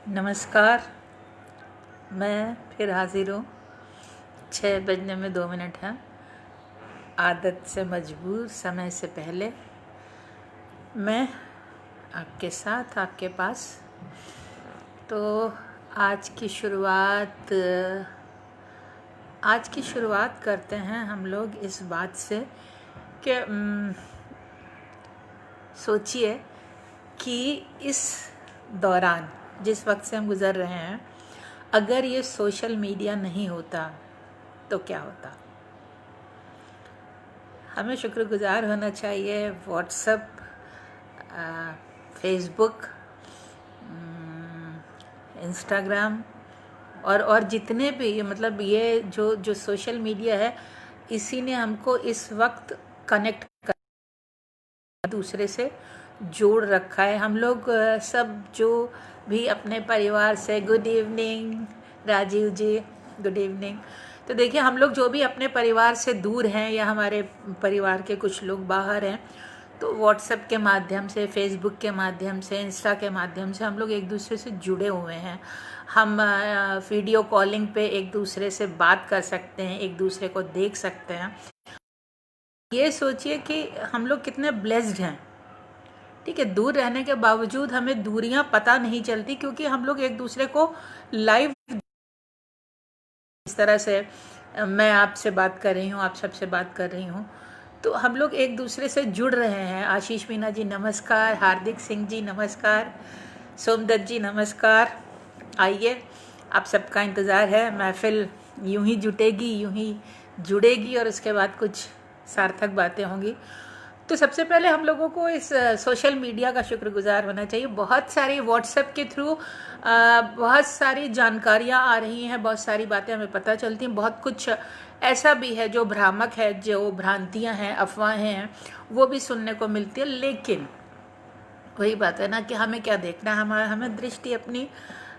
नमस्कार। मैं फिर हाजिर हूँ। 6 बजने में 2 मिनट हैं। आदत से मजबूर, समय से पहले मैं आपके साथ, आपके पास। तो आज की शुरुआत करते हैं हम लोग इस बात से कि सोचिए कि इस दौरान जिस वक्त से हम गुज़र रहे हैं, अगर ये सोशल मीडिया नहीं होता तो क्या होता। हमें शुक्रगुजार होना चाहिए व्हाट्सएप, फेसबुक, इंस्टाग्राम और जितने भी मतलब ये जो सोशल मीडिया है, इसी ने हमको इस वक्त कनेक्ट दूसरे से जोड़ रखा है। हम लोग सब जो भी अपने परिवार से, गुड इवनिंग राजीव जी, गुड इवनिंग। तो देखिए, हम लोग जो भी अपने परिवार से दूर हैं या हमारे परिवार के कुछ लोग बाहर हैं, तो व्हाट्सएप के माध्यम से, फेसबुक के माध्यम से, इंस्टा के माध्यम से हम लोग एक दूसरे से जुड़े हुए हैं। हम वीडियो कॉलिंग पे एक दूसरे से बात कर सकते हैं, एक दूसरे को देख सकते हैं। ये सोचिए कि हम लोग कितने ब्लेस्ड हैं। ठीक है, दूर रहने के बावजूद हमें दूरियां पता नहीं चलती, क्योंकि हम लोग एक दूसरे को लाइव, इस तरह से मैं आपसे बात कर रही हूँ, आप सबसे बात कर रही हूँ, तो हम लोग एक दूसरे से जुड़ रहे हैं। आशीष मीना जी नमस्कार, हार्दिक सिंह जी नमस्कार, सोमदत्त जी नमस्कार। आइए, आप सबका इंतज़ार है। महफिल यूं ही जुटेगी, यूं ही जुड़ेगी और उसके बाद कुछ सार्थक बातें होंगी। तो सबसे पहले हम लोगों को इस सोशल मीडिया का शुक्रगुजार होना चाहिए। बहुत सारी व्हाट्सएप के थ्रू बहुत सारी जानकारियाँ आ रही हैं, बहुत सारी बातें हमें पता चलती हैं। बहुत कुछ ऐसा भी है जो भ्रामक है, जो भ्रांतियाँ हैं, अफवाहें हैं, वो भी सुनने को मिलती है। लेकिन वही बात है ना कि हमें क्या देखना है, हमें दृष्टि अपनी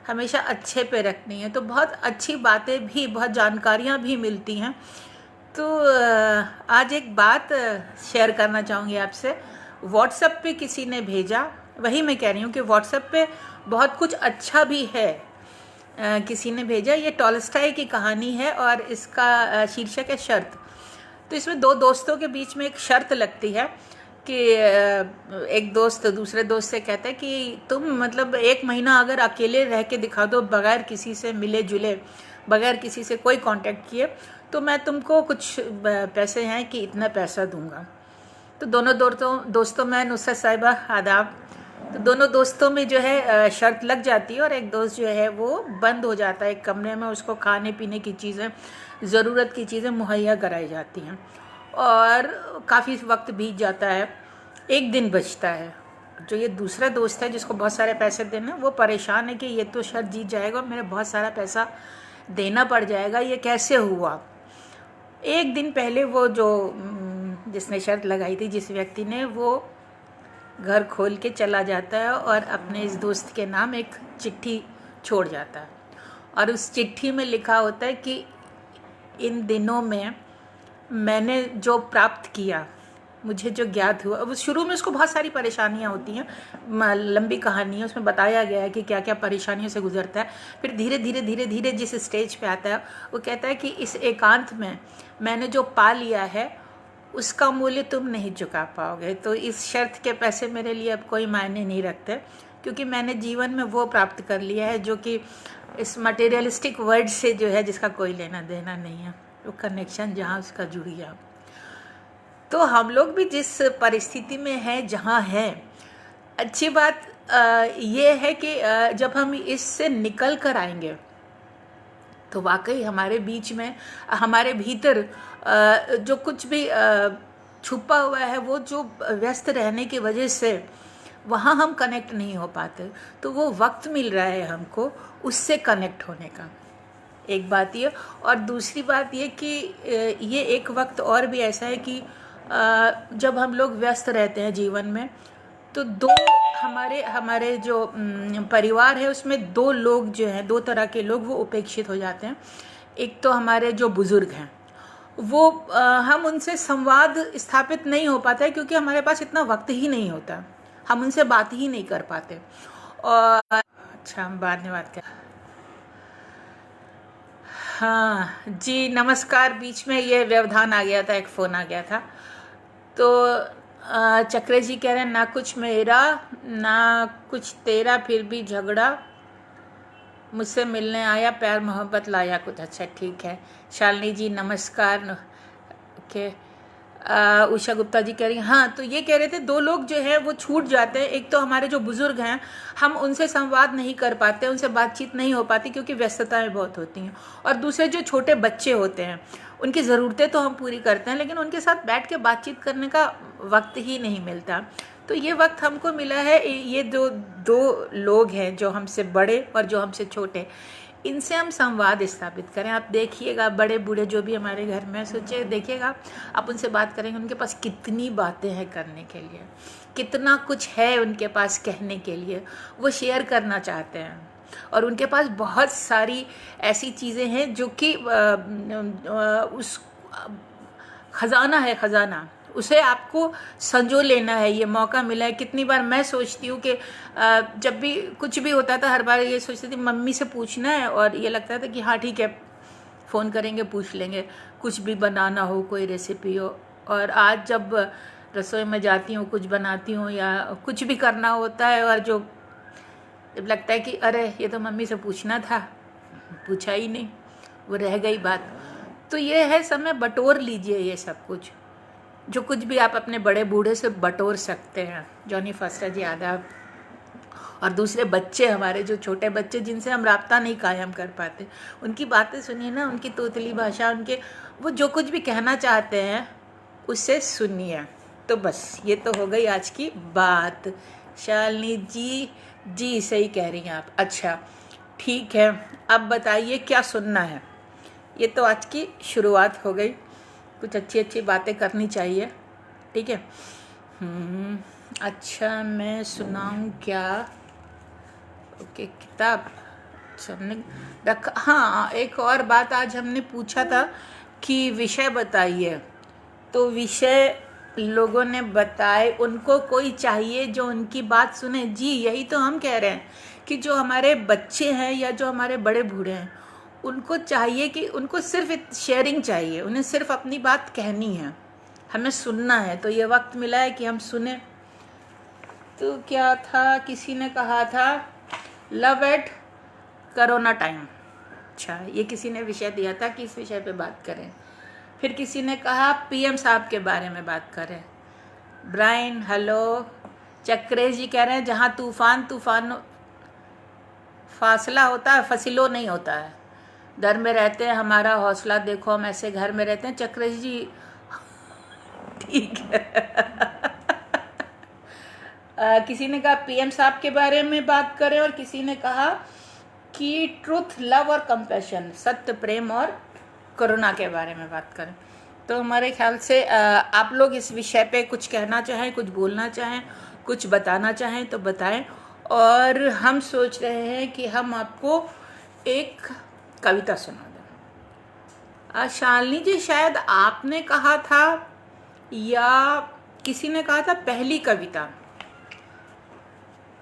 हमेशा अच्छे पे रखनी है। तो बहुत अच्छी बातें भी, बहुत जानकारियाँ भी मिलती हैं। तो आज एक बात शेयर करना चाहूँगी आपसे। व्हाट्सएप पे किसी ने भेजा, वही मैं कह रही हूँ कि व्हाट्सएप पे बहुत कुछ अच्छा भी है। किसी ने भेजा, ये टॉलस्टॉय की कहानी है और इसका शीर्षक है शर्त। तो इसमें दो दोस्तों के बीच में एक शर्त लगती है कि एक दोस्त दूसरे दोस्त से कहता है कि तुम मतलब 1 महीना अगर अकेले रह के दिखा दो, बगैर किसी से मिले जुले, बगैर किसी से कोई कांटेक्ट किए, तो मैं तुमको कुछ पैसे हैं कि इतना पैसा दूंगा। तो दोनों दोस्तों में नुसरत साहिबा आदाब। तो दोनों दोस्तों में जो है शर्त लग जाती है और एक दोस्त जो है वो बंद हो जाता है एक कमरे में। उसको खाने पीने की चीज़ें, ज़रूरत की चीज़ें मुहैया कराई जाती हैं और काफ़ी वक्त बीत जाता है। एक दिन बचता है। जो ये दूसरा दोस्त है जिसको बहुत सारे पैसे देने, वो परेशान है कि ये तो शर्त जीत जाएगा और मेरे बहुत सारा पैसा देना पड़ जाएगा, ये कैसे हुआ। एक दिन पहले वो जो जिसने शर्त लगाई थी, जिस व्यक्ति ने, वो घर खोल के चला जाता है और अपने इस दोस्त के नाम एक चिट्ठी छोड़ जाता है। और उस चिट्ठी में लिखा होता है कि इन दिनों में मैंने जो प्राप्त किया, मुझे जो ज्ञात हुआ। अब शुरू में उसको बहुत सारी परेशानियां होती हैं, लंबी कहानी है, उसमें बताया गया है कि क्या क्या परेशानियों से गुजरता है। फिर धीरे धीरे धीरे धीरे जिस स्टेज पे आता है, वो कहता है कि इस एकांत में मैंने जो पा लिया है उसका मूल्य तुम नहीं चुका पाओगे। तो इस शर्त के पैसे मेरे लिए अब कोई मायने नहीं रखते, क्योंकि मैंने जीवन में वो प्राप्त कर लिया है जो कि इस मटेरियलिस्टिक वर्ड से जो है, जिसका कोई लेना देना नहीं है, वो कनेक्शन जहाँ उसका जुड़ गया। तो हम लोग भी जिस परिस्थिति में हैं, जहाँ हैं, अच्छी बात ये है कि जब हम इससे निकल कर आएंगे तो वाकई हमारे बीच में, हमारे भीतर जो कुछ भी छुपा हुआ है, वो जो व्यस्त रहने की वजह से वहाँ हम कनेक्ट नहीं हो पाते, तो वो वक्त मिल रहा है हमको उससे कनेक्ट होने का। एक बात ये, और दूसरी बात ये कि ये एक वक्त और भी ऐसा है कि जब हम लोग व्यस्त रहते हैं जीवन में, तो हमारे जो परिवार है उसमें 2 लोग जो हैं, 2 तरह के लोग वो उपेक्षित हो जाते हैं। एक तो हमारे जो बुजुर्ग हैं, वो हम उनसे संवाद स्थापित नहीं हो पाता है, क्योंकि हमारे पास इतना वक्त ही नहीं होता, हम उनसे बात ही नहीं कर पाते। और अच्छा, हम बाद में बात करें। हाँ जी, नमस्कार। बीच में ये व्यवधान आ गया था, एक फ़ोन आ गया था। तो चक्रे जी कह रहे हैं ना कुछ मेरा ना कुछ तेरा, फिर भी झगड़ा, मुझसे मिलने आया, प्यार मोहब्बत लाया कुछ। अच्छा ठीक है। शालिनी जी नमस्कार। ओके। उषा गुप्ता जी कह रही हैं हाँ, तो ये कह रहे थे दो लोग जो है वो छूट जाते हैं। एक तो हमारे जो बुजुर्ग हैं, हम उनसे संवाद नहीं कर पाते, उनसे बातचीत नहीं हो पाती क्योंकि व्यस्तताएं बहुत होती हैं। और दूसरे जो छोटे बच्चे होते हैं, उनकी ज़रूरतें तो हम पूरी करते हैं, लेकिन उनके साथ बैठ के बातचीत करने का वक्त ही नहीं मिलता। तो ये वक्त हमको मिला है। ये जो दो लोग हैं, जो हमसे बड़े और जो हमसे छोटे, इनसे हम संवाद स्थापित करें। आप देखिएगा बड़े बूढ़े जो भी हमारे घर में, सोचिए देखिएगा, आप उनसे बात करेंगे, उनके पास कितनी बातें हैं करने के लिए, कितना कुछ है उनके पास कहने के लिए, वो शेयर करना चाहते हैं। और उनके पास बहुत सारी ऐसी चीज़ें हैं जो कि उस खजाना है, खजाना, उसे आपको संजो लेना है। ये मौका मिला है। कितनी बार मैं सोचती हूँ कि जब भी कुछ भी होता था, हर बार ये सोचती थी मम्मी से पूछना है, और ये लगता था कि हाँ ठीक है, फ़ोन करेंगे पूछ लेंगे, कुछ भी बनाना हो, कोई रेसिपी हो। और आज जब रसोई में जाती हूँ, कुछ बनाती हूँ या कुछ भी करना होता है, और जो जब लगता है कि अरे ये तो मम्मी से पूछना था, पूछा ही नहीं, वो रह गई बात। तो ये है, समय बटोर लीजिए ये सब कुछ, जो कुछ भी आप अपने बड़े बूढ़े से बटोर सकते हैं। जॉनी फास्टर जी आदाब। और दूसरे बच्चे, हमारे जो छोटे बच्चे जिनसे हम राब्ता नहीं कायम कर पाते, उनकी बातें सुनिए ना, उनकी तोतली भाषा, उनके वो जो कुछ भी कहना चाहते हैं उससे सुनिए। तो बस ये तो हो गई आज की बात। शालिनी जी जी सही कह रही हैं आप। अच्छा ठीक है, अब बताइए क्या सुनना है। ये तो आज की शुरुआत हो गई, कुछ अच्छी अच्छी बातें करनी चाहिए, ठीक है। अच्छा मैं सुनाऊं क्या? ओके, किताब हमने रखा। हाँ, एक और बात, आज हमने पूछा था कि विषय बताइए, तो विषय लोगों ने बताए। उनको कोई चाहिए जो उनकी बात सुने। जी यही तो हम कह रहे हैं कि जो हमारे बच्चे हैं या जो हमारे बड़े बूढ़े हैं, उनको चाहिए कि उनको सिर्फ शेयरिंग चाहिए, उन्हें सिर्फ अपनी बात कहनी है, हमें सुनना है। तो ये वक्त मिला है कि हम सुने। तो क्या था, किसी ने कहा था लव एट कोरोना टाइम। अच्छा, ये किसी ने विषय दिया था कि इस विषय पे बात करें। फिर किसी ने कहा पीएम साहब के बारे में बात करें। Brian hello. चक्रे जी कह रहे हैं जहाँ तूफान फासला होता है, फसिलो नहीं होता है। घर में रहते हैं, हमारा हौसला देखो, हम ऐसे घर में रहते हैं। चक्रे जी ठीक है। किसी ने कहा पीएम साहब के बारे में बात करें, और किसी ने कहा कि ट्रुथ, लव और कंपैशन, सत्य, प्रेम और कोरोना के बारे में बात करें। तो हमारे ख्याल से आप लोग इस विषय पे कुछ कहना चाहें, कुछ बोलना चाहें, कुछ बताना चाहें तो बताएं। और हम सोच रहे हैं कि हम आपको एक कविता सुना दें। शालिनी जी शायद आपने कहा था या किसी ने कहा था पहली कविता।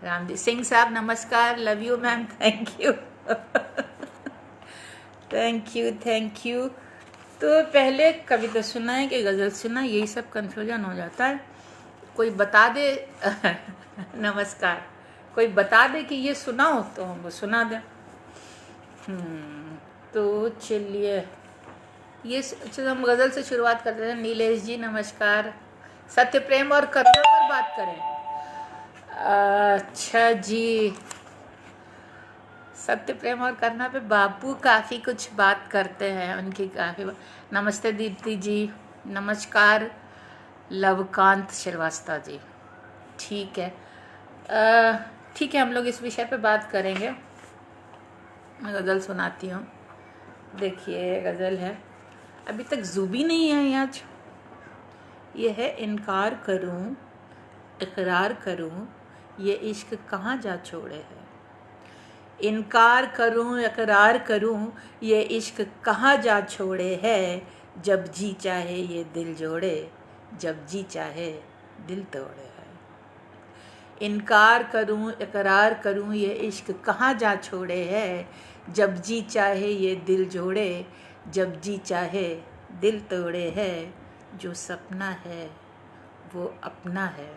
रामजी सिंह साहब नमस्कार, love you ma'am, thank you. Thank you. तो पहले कविता सुनाए कि गज़ल सुनाए, यही सब कंफ्यूजन हो जाता है। कोई बता दे नमस्कार, कोई बता दे कि ये सुनाओ तो हम वो सुना दें। तो चलिए, ये अच्छा हम गज़ल से शुरुआत करते हैं। नीलेश जी नमस्कार। सत्य, प्रेम और करुणा पर बात करें। अच्छा जी, सत्य, प्रेम और करुणा पे बापू काफ़ी कुछ बात करते हैं, उनकी काफ़ी। नमस्ते दीप्ति जी, नमस्कार लवकांत श्रीवास्तव जी। ठीक है, ठीक है, हम लोग इस विषय पे बात करेंगे। मैं गज़ल सुनाती हूँ। देखिए गज़ल है, अभी तक ज़ुबी नहीं है आज। ये है इनकार करूँ इकरार करूँ, ये इश्क कहाँ जा छोड़े है। इनकार करूँ इकरार करूँ, ये इश्क कहाँ जा छोड़े है। जब जी चाहे ये दिल जोड़े, जब जी चाहे दिल तोड़े है। इनकार करूं इकरार करूं ये इश्क कहाँ जा छोड़े है। जब जी चाहे ये दिल जोड़े, जब जी चाहे दिल तोड़े है। जो सपना है वो अपना है,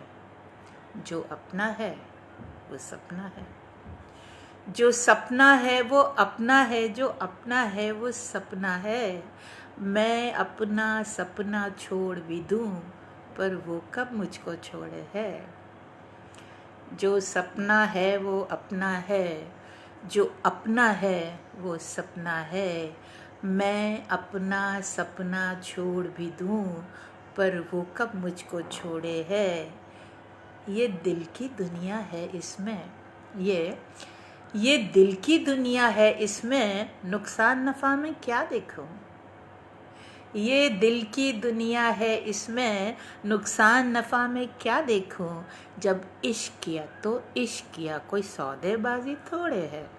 जो अपना है वो सपना है। जो सपना है वो अपना है, जो अपना है वो सपना है। मैं अपना सपना छोड़ भी दूं, पर वो कब मुझको छोड़े है। जो सपना है वो अपना है, जो अपना है वो सपना है। मैं अपना सपना छोड़ भी दूं, पर वो कब मुझको छोड़े है। ये दिल की दुनिया है, इसमें ये दिल की दुनिया है, इसमें नुकसान नफ़ा में क्या देखूं। ये दिल की दुनिया है, इसमें नुकसान नफ़ा में क्या देखूं। जब इश्क किया तो इश्क किया, कोई सौदेबाजी थोड़े है।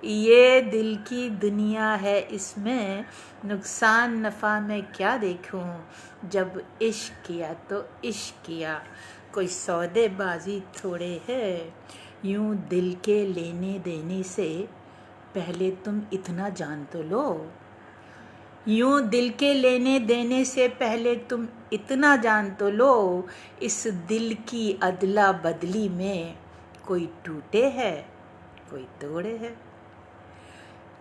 ये दिल की दुनिया है, इसमें नुकसान नफ़ा में क्या देखूं। जब इश्क किया तो इश्क किया, कोई सौदेबाजी थोड़े है। यूं दिल के लेने देने से पहले तुम इतना जान तो लो। यूं दिल के लेने देने से पहले तुम इतना जान तो लो। इस दिल की अदला बदली में कोई टूटे है, कोई तोड़े है।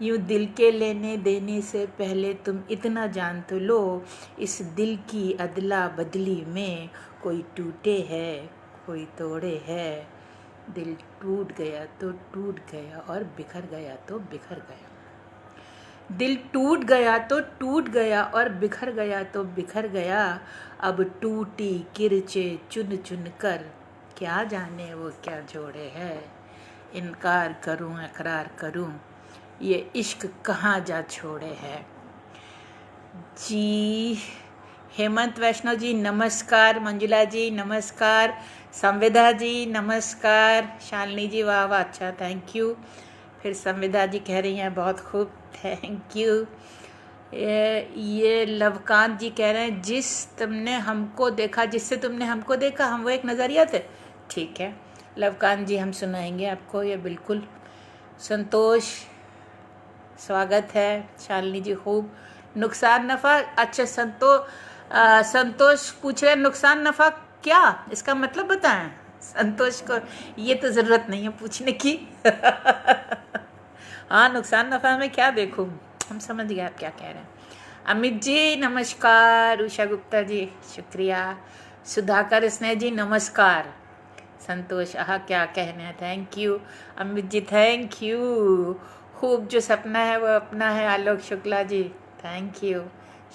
यूं दिल के लेने देने से पहले तुम इतना जान तो लो। इस दिल की अदला बदली में कोई टूटे है, कोई तोड़े है। दिल टूट गया तो टूट गया, और बिखर गया तो बिखर गया। दिल टूट गया तो टूट गया, और बिखर गया तो बिखर गया। अब टूटी किरचे चुन चुन कर, क्या जाने वो क्या जोड़े है। इनकार करूं इकरार करूं, ये इश्क कहाँ जा छोड़े है। जी हेमंत वैष्णव जी नमस्कार, मंजुला जी नमस्कार, संविदा जी नमस्कार, शालिनी जी वाह वाह अच्छा थैंक यू। फिर संविदा जी कह रही हैं बहुत खूब थैंक यू। ये लवकांत जी कह रहे हैं जिससे तुमने हमको देखा हम वो एक नज़रिया थे। ठीक है लवकांत जी, हम सुनाएंगे आपको ये बिल्कुल। संतोष स्वागत है, शालिनी जी खूब। नुकसान नफ़ा, अच्छा संतोष पूछ रहे नुकसान नफ़ा क्या, इसका मतलब बताएं। संतोष को ये तो ज़रूरत नहीं है पूछने की। हाँ नुकसान नफ़ा में क्या देखूं, हम समझ गए आप क्या कह रहे हैं। अमित जी नमस्कार, उषा गुप्ता जी शुक्रिया, सुधाकर स्नेह जी नमस्कार, संतोष आह क्या कहने हैं thank you, Amit ji thank you. खूब जो सपना है वो अपना है, आलोक शुक्ला जी थैंक यू,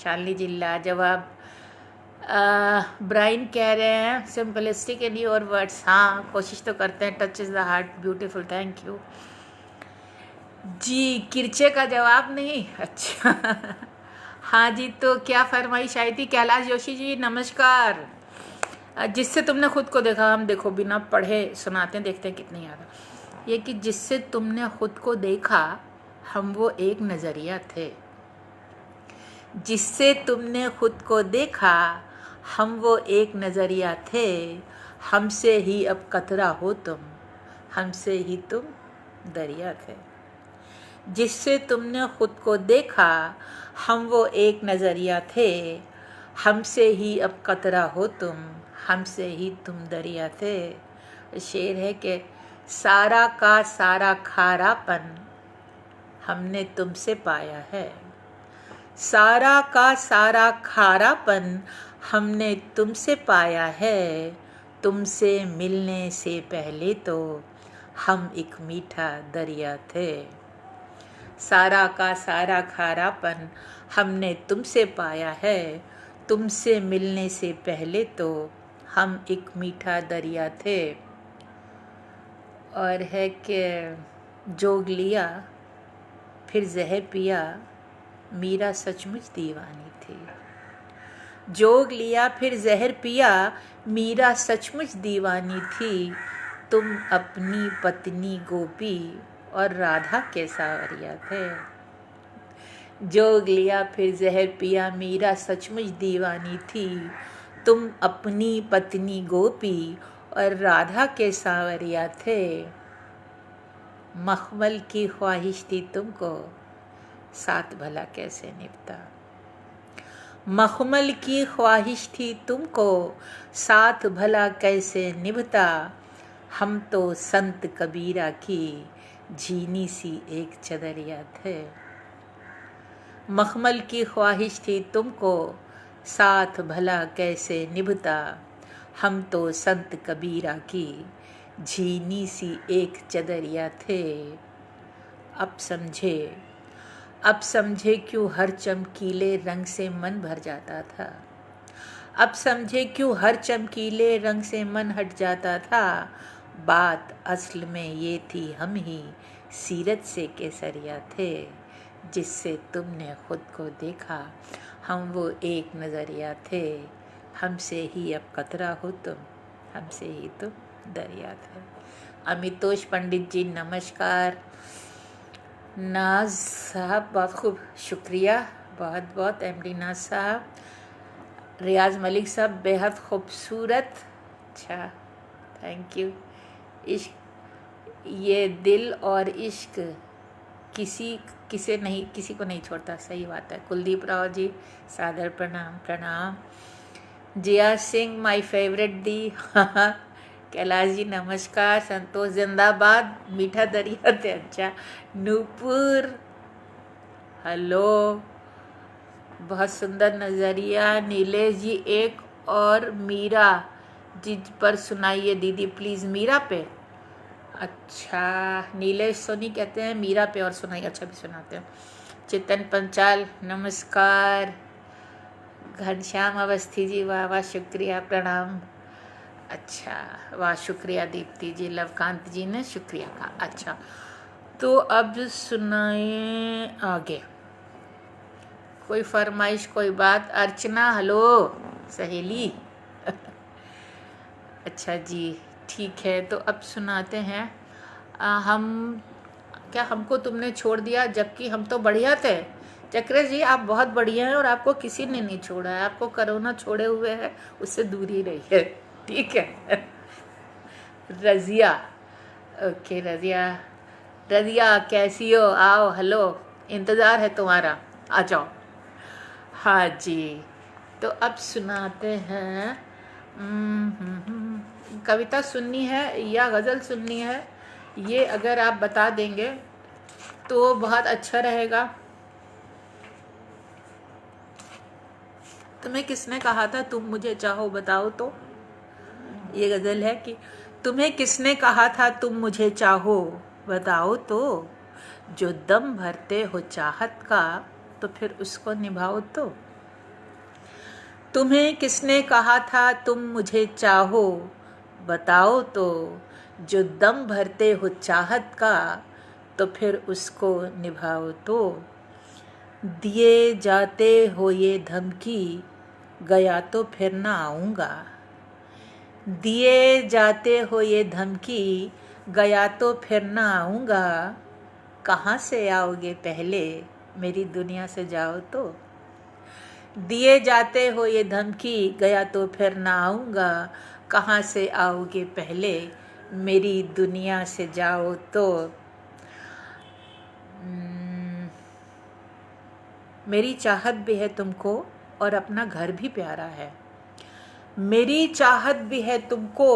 शालिनी जी लाजवाब। ब्राइन कह रहे हैं सिंपलिस्टिक इन योर वर्ड्स, हाँ कोशिश तो करते हैं, touch is the heart beautiful thank you ji. किरचे का जवाब नहीं, अच्छा हाँ जी, तो क्या फरमाइश आई थी। कैलाश जोशी जी नमस्कार। जिससे तुमने खुद को देखा, हम देखो बिना पढ़े सुनाते हैं, देखते हैं कितनी याद है। ये कि जिससे तुमने खुद को देखा हम वो एक नज़रिया थे। जिससे तुमने खुद को देखा हम वो एक नज़रिया थे। हमसे ही अब कतरा हो तुम, हमसे ही तुम दरिया थे। जिससे तुमने खुद को देखा हम वो एक नज़रिया थे। हमसे ही अब कतरा हो तुम, हमसे ही तुम दरिया थे। शेर है कि सारा का सारा खारापन हमने तुमसे पाया है। सारा का सारा खारापन हमने तुमसे पाया है। तुमसे मिलने से पहले तो हम एक मीठा दरिया थे। सारा का सारा खारापन हमने तुमसे पाया है। तुमसे मिलने से पहले तो हम एक मीठा दरिया थे। और है कि जोग लिया फिर जहर पिया, मीरा सचमुच दीवानी थी। जोग लिया फिर जहर पिया, मीरा सचमुच दीवानी थी। तुम अपनी पत्नी गोपी और राधा के सावरिया थे। जोग लिया फिर जहर पिया, मीरा सचमुच दीवानी थी। तुम अपनी पत्नी गोपी और राधा के सांवरिया थे, मखमल की ख्वाहिश थी तुमको, साथ भला कैसे निभता। मखमल की ख्वाहिश थी तुमको, साथ भला कैसे निभता। हम तो संत कबीरा की झीनी सी एक चदरिया थे। मखमल की ख्वाहिश थी तुमको, साथ भला कैसे निभता। हम तो संत कबीरा की झीनी सी एक चदरिया थे। अब समझे क्यों हर चमकीले रंग से मन भर जाता था। अब समझे क्यों हर चमकीले रंग से मन हट जाता था। बात असल में ये थी, हम ही सीरत से केसरिया थे। जिससे तुमने खुद को देखा, हम वो एक नज़रिया थे। हमसे ही अब कतरा हो तुम, हमसे ही तुम दरिया थे। अमितोष पंडित जी नमस्कार। नाज साहब बहुत खूब, शुक्रिया बहुत बहुत एमडी नाज साहब। रियाज मलिक साहब बेहद खूबसूरत, अच्छा थैंक यू। इश्क, ये दिल और इश्क किसी को नहीं छोड़ता, सही बात है। कुलदीप राव जी सादर प्रणाम प्रणाम। जिया सिंह माय फेवरेट दी कैलाश जी नमस्कार। संतोष जिंदाबाद, मीठा दरिया थे, अच्छा। नूपुर हेलो, बहुत सुंदर नज़रिया। नीलेश जी एक और मीरा जी पर सुनाइए दीदी प्लीज़। मीरा पे, अच्छा नीलेश सोनी कहते हैं मीरा पे और सुनाइए, अच्छा भी सुनाते हैं। चितन पंचाल नमस्कार। घनश्याम अवस्थी जी वाह वाह शुक्रिया प्रणाम, अच्छा वाह शुक्रिया। दीप्ति जी, लवकांत जी ने शुक्रिया कहा, अच्छा। तो अब सुनाए आगे, कोई फरमाइश कोई बात। अर्चना हेलो सहेली अच्छा जी ठीक है, तो अब सुनाते हैं। हमको तुमने छोड़ दिया जबकि हम तो बढ़िया थे। चक्र जी आप बहुत बढ़िया हैं और आपको किसी ने नहीं छोड़ा है, आपको कोरोना छोड़े हुए है, उससे दूर ही रहिए, ठीक है। रजिया, ओके रजिया कैसी हो, आओ हेलो, इंतज़ार है तुम्हारा, आ जाओ। हाँ जी, तो अब सुनाते हैं। कविता सुननी है या गज़ल सुननी है, ये अगर आप बता देंगे तो बहुत अच्छा रहेगा। तुम्हें किसने कहा था तुम मुझे चाहो, बताओ तो। ये गज़ल है कि तुम्हें किसने कहा था तुम मुझे चाहो, बताओ तो। जो दम भरते हो चाहत का, तो फिर उसको निभाओ तो। तुम्हें किसने कहा था तुम मुझे चाहो, बताओ तो। जो दम भरते हो चाहत का, तो फिर उसको निभाओ तो। दिए जाते हो ये धमकी, गया तो फिर ना आऊँगा। दिए जाते हो ये धमकी, गया तो फिर ना आऊँगा। कहाँ से आओगे पहले, मेरी दुनिया से जाओ तो। दिए जाते हो ये धमकी, गया तो फिर ना आऊँगा। कहाँ से आओगे पहले, मेरी दुनिया से जाओ तो। मेरी चाहत भी है तुमको और अपना घर भी प्यारा है। मेरी चाहत भी है तुमको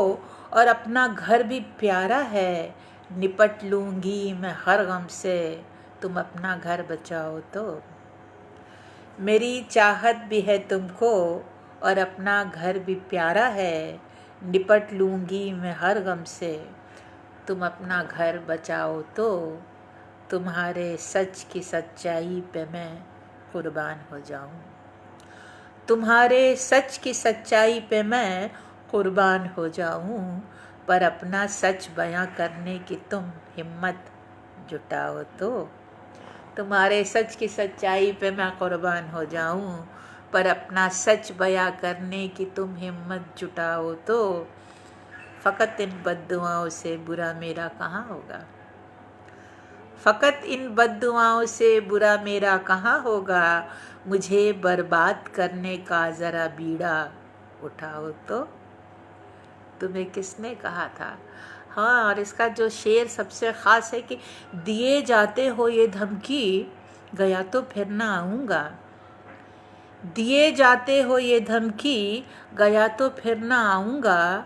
और अपना घर भी प्यारा है। निपट लूँगी मैं हर गम से, तुम अपना घर बचाओ तो। मेरी चाहत भी है तुमको और अपना घर भी प्यारा है। निपट लूँगी मैं हर गम से, तुम अपना घर बचाओ तो। तुम्हारे सच की सच्चाई पे मैं कुर्बान हो जाऊं। तुम्हारे सच की सच्चाई पे मैं कुर्बान हो जाऊं। पर अपना सच बयां करने की तुम हिम्मत जुटाओ तो। तुम्हारे सच की सच्चाई पे मैं कुर्बान हो जाऊं, पर अपना सच बयां करने की तुम हिम्मत जुटाओ तो। फ़कत इन बद्दुआओं से बुरा मेरा कहाँ होगा। फ़कत इन बद्दुआओं से बुरा मेरा कहाँ होगा। मुझे बर्बाद करने का ज़रा बीड़ा उठाओ तो। तुम्हें किसने कहा था। हाँ, और इसका जो शेर सबसे ख़ास है कि दिए जाते हो ये धमकी, गया तो फिर ना आऊँगा। दिए जाते हो ये धमकी, गया तो फिर ना आऊँगा।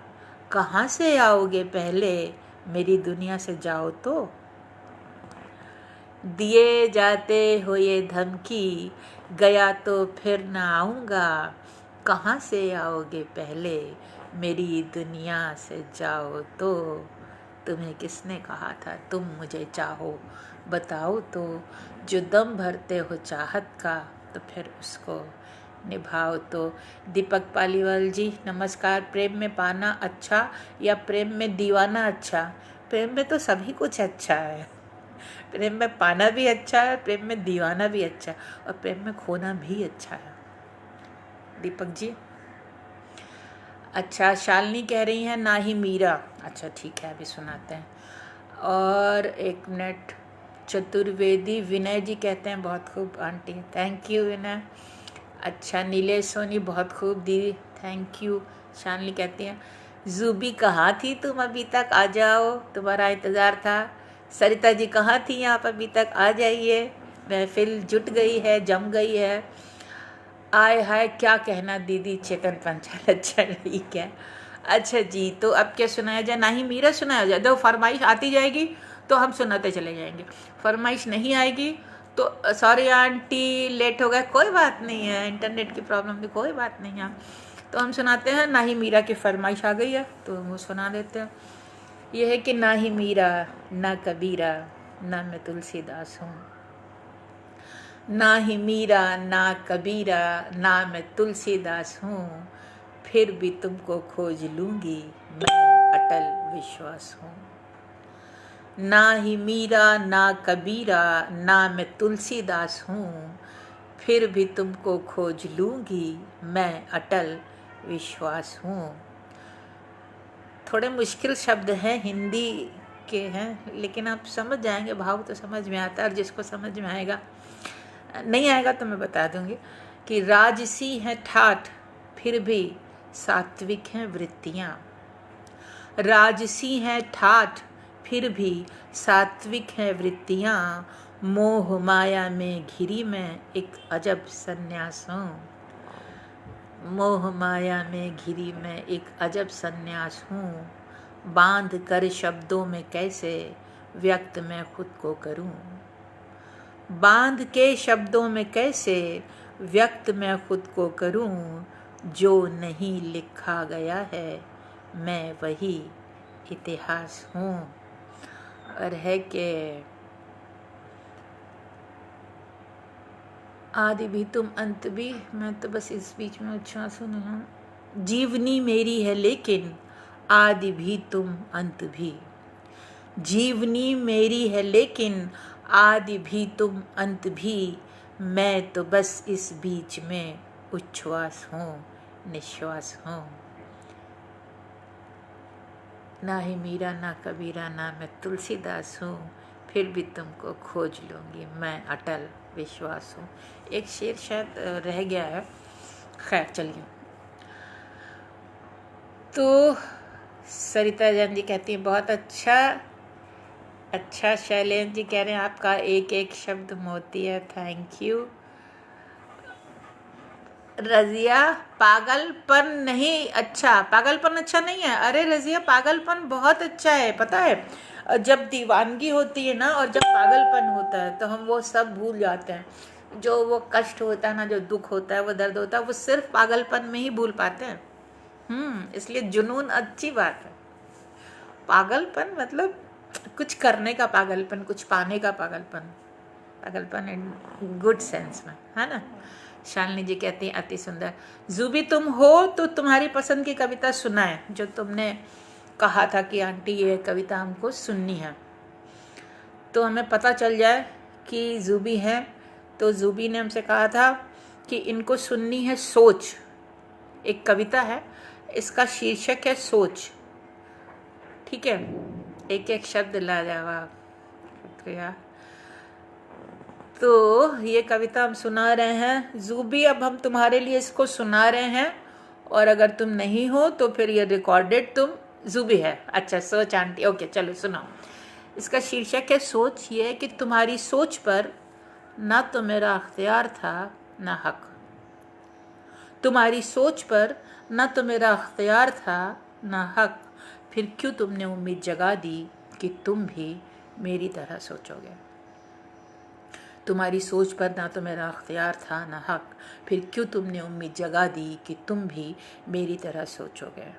कहाँ से आओगे पहले, मेरी दुनिया से जाओ तो। दिए जाते हो ये धमकी, गया तो फिर ना आऊँगा। कहाँ से आओगे पहले, मेरी दुनिया से जाओ तो। तुम्हें किसने कहा था तुम मुझे चाहो, बताओ तो। जो दम भरते हो चाहत का, तो फिर उसको निभाओ तो। दीपक पालीवाल जी नमस्कार। प्रेम में पाना अच्छा या प्रेम में दीवाना अच्छा? प्रेम में तो सभी कुछ अच्छा है। प्रेम में पाना भी अच्छा है, प्रेम में दीवाना भी अच्छा है, और प्रेम में खोना भी अच्छा है। दीपक जी अच्छा। शालिनी कह रही हैं ना ही मीरा। अच्छा ठीक है, अभी सुनाते हैं। और एक मिनट, चतुर्वेदी विनय जी कहते हैं बहुत खूब आंटी, थैंक यू विनय। अच्छा, नीलेश सोनी बहुत खूब दीदी, थैंक यू। शालिनी कहती हैं जूबी कहाँ थी तुम, अभी तक आ जाओ, तुम्हारा इंतज़ार था। सरिता जी कहाँ थी आप, अभी तक आ जाइए, महफिल जुट गई है, जम गई है। आय हाय क्या कहना दीदी, चेतन पंचाल अच्छा ठीक है। अच्छा जी, तो अब क्या सुनाया जाए? ना ही मीरा सुनाया जाए। दो फरमाइश आती जाएगी तो हम सुनाते चले जाएंगे, फरमाइश नहीं आएगी तो सॉरी आंटी लेट हो गए, कोई बात नहीं है, इंटरनेट की प्रॉब्लम थी, कोई बात नहीं है। तो हम सुनाते हैं। ना ही मीरा की फरमाइश आ गई है तो वो सुना देते हैं। ये है कि ना ही मीरा ना कबीरा, ना मैं तुलसीदास हूँ। ना ही मीरा ना कबीरा, ना मैं तुलसीदास हूँ, फिर भी तुमको खोज लूँगी, मैं अटल विश्वास हूँ। ना ही मीरा ना कबीरा, ना मैं तुलसीदास हूँ, फिर भी तुमको खोज लूँगी, मैं अटल विश्वास हूँ। थोड़े मुश्किल शब्द हैं, हिंदी के हैं, लेकिन आप समझ जाएंगे, भाव तो समझ में आता है। और जिसको समझ में आएगा, नहीं आएगा तो मैं बता दूंगी कि राजसी है ठाठ, फिर भी सात्विक हैं वृत्तियाँ। राजसी हैं ठाठ, फिर भी सात्विक हैं वृत्तियाँ। मोह माया में घिरी मैं एक अजब सन्यास हूँ। मोह माया में घिरी मैं एक अजब सन्यास हूँ। बांध कर शब्दों में कैसे व्यक्त मैं खुद को करूँ। बांध के शब्दों में कैसे व्यक्त मैं खुद को करूं। जो नहीं लिखा गया है, मैं वही इतिहास हूँ। और है कि आदि भी तुम अंत भी, मैं तो बस इस बीच में उच्छ्वास हूँ। जीवनी मेरी है लेकिन आदि भी तुम अंत भी। जीवनी मेरी है लेकिन आदि भी तुम अंत भी। मैं तो बस इस बीच में उच्छ्वास हूँ, निश्वास हूँ। ना ही मीरा ना कबीरा, ना मैं तुलसीदास हूँ, फिर भी तुमको खोज लूँगी, मैं अटल विश्वास हूँ। एक शेर शायद रह गया है, खैर चलिए। तो सरिता जैन जी कहती हैं बहुत अच्छा। अच्छा, शैलेंद्र जी कह रहे हैं आपका एक एक शब्द मोती है, थैंक यू। रजिया पागलपन नहीं, अच्छा पागलपन अच्छा नहीं है। अरे रजिया पागलपन बहुत अच्छा है, पता है जब दीवानगी होती है ना, और जब पागलपन होता है तो हम वो सब भूल जाते हैं। जो वो कष्ट होता है ना, जो दुख होता है, वो दर्द होता है, वो सिर्फ पागलपन में ही भूल पाते हैं। इसलिए जुनून अच्छी बात है। पागलपन मतलब कुछ करने का पागलपन, कुछ पाने का पागलपन, पागलपन इन गुड सेंस में, है ना। शालिनी जी कहती हैं अति सुंदर। जूबी तुम हो तो तुम्हारी पसंद की कविता सुनाए, जो तुमने कहा था कि आंटी ये कविता हमको सुननी है, तो हमें पता चल जाए कि जूबी है। तो जूबी ने हमसे कहा था कि इनको सुननी है सोच। एक कविता है, इसका शीर्षक है सोच। ठीक है, एक एक शब्द लाजवाब। तो ये कविता हम सुना रहे हैं जूबी, अब हम तुम्हारे लिए इसको सुना रहे हैं। और अगर तुम नहीं हो तो फिर ये रिकॉर्डेड तुम जूबी है, अच्छा सोच आंटी, ओके चलो सुनाओ। इसका शीर्षक है सोच। ये है कि तुम्हारी सोच पर ना तो मेरा अख्तियार था ना हक। तुम्हारी सोच पर ना तो मेरा अख्तियार था ना हक, फिर क्यों तुमने उम्मीद जगा दी कि तुम भी मेरी तरह सोचोगे। तुम्हारी सोच पर ना तो मेरा अख्तियार था ना हक, फिर क्यों तुमने उम्मीद जगा दी कि तुम भी मेरी तरह सोचोगे।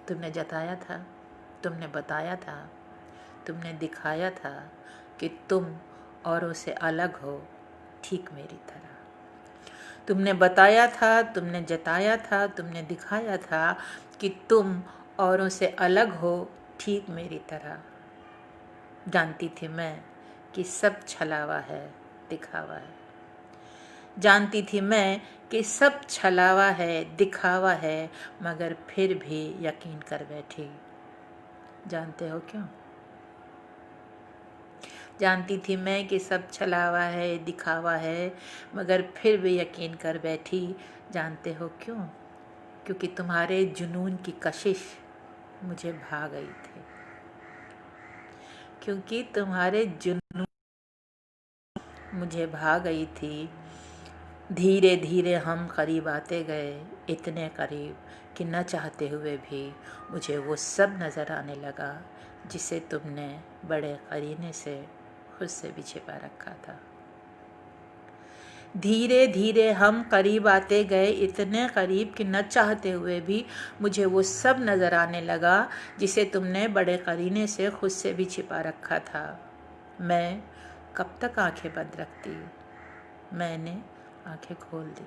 तुमने जताया था, तुमने बताया था, तुमने दिखाया था कि तुम औरों से अलग हो, ठीक मेरी तरह। तुमने बताया था, तुमने जताया था, तुमने दिखाया था कि तुम औरों से अलग हो, ठीक मेरी तरह। जानती थी मैं कि सब छलावा है, दिखावा है। जानती थी मैं कि सब छलावा है, दिखावा है, मगर फिर भी यकीन कर बैठी। जानते हो क्यों? जानती थी मैं कि सब छलावा है, दिखावा है, मगर फिर भी यकीन कर बैठी। जानते हो क्यों? क्योंकि तुम्हारे जुनून की कशिश मुझे भा गई थी। क्योंकि तुम्हारे जुनून मुझे भा गई थी। धीरे धीरे हम करीब आते गए, इतने करीब कि न चाहते हुए भी मुझे वो सब नज़र आने लगा जिसे तुमने बड़े करीने से खुद से भी छिपा रखा था। धीरे धीरे हम करीब आते गए, इतने करीब कि न चाहते हुए भी मुझे वो सब नज़र आने लगा जिसे तुमने बड़े करीने से खुद से भी छिपा रखा था। मैं कब तक आंखें बंद रखती? मैंने आंखें खोल दी।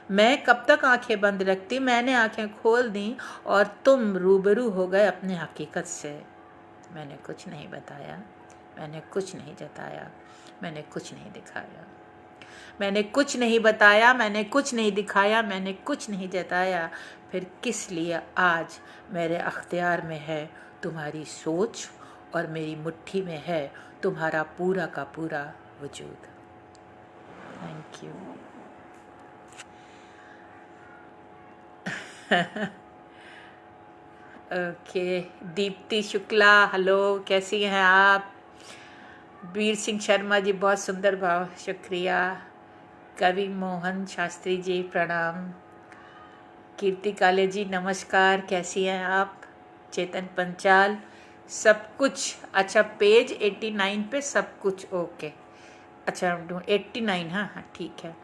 मैं कब तक आंखें बंद रखती? मैंने आंखें खोल दी और तुम रूबरू हो गए अपने हकीकत से। मैंने कुछ नहीं बताया, मैंने कुछ नहीं जताया, मैंने कुछ नहीं दिखाया। मैंने कुछ नहीं बताया, मैंने कुछ नहीं दिखाया, मैंने कुछ नहीं जताया। फिर किस लिए आज मेरे अख्तियार में है तुम्हारी सोच और मेरी मुट्ठी में है तुम्हारा पूरा का पूरा वजूद। Thank you. Okay, Deepti Shukla, hello, कैसी हैं आप? वीर सिंह शर्मा जी, बहुत सुंदर भाव, शुक्रिया। कवि मोहन शास्त्री जी, प्रणाम। कीर्ति काले जी, नमस्कार, कैसी हैं आप? चेतन पंचाल, सब कुछ, अच्छा पेज 89 पे सब कुछ, ओके, अच्छा 89, हाँ हाँ ठीक है।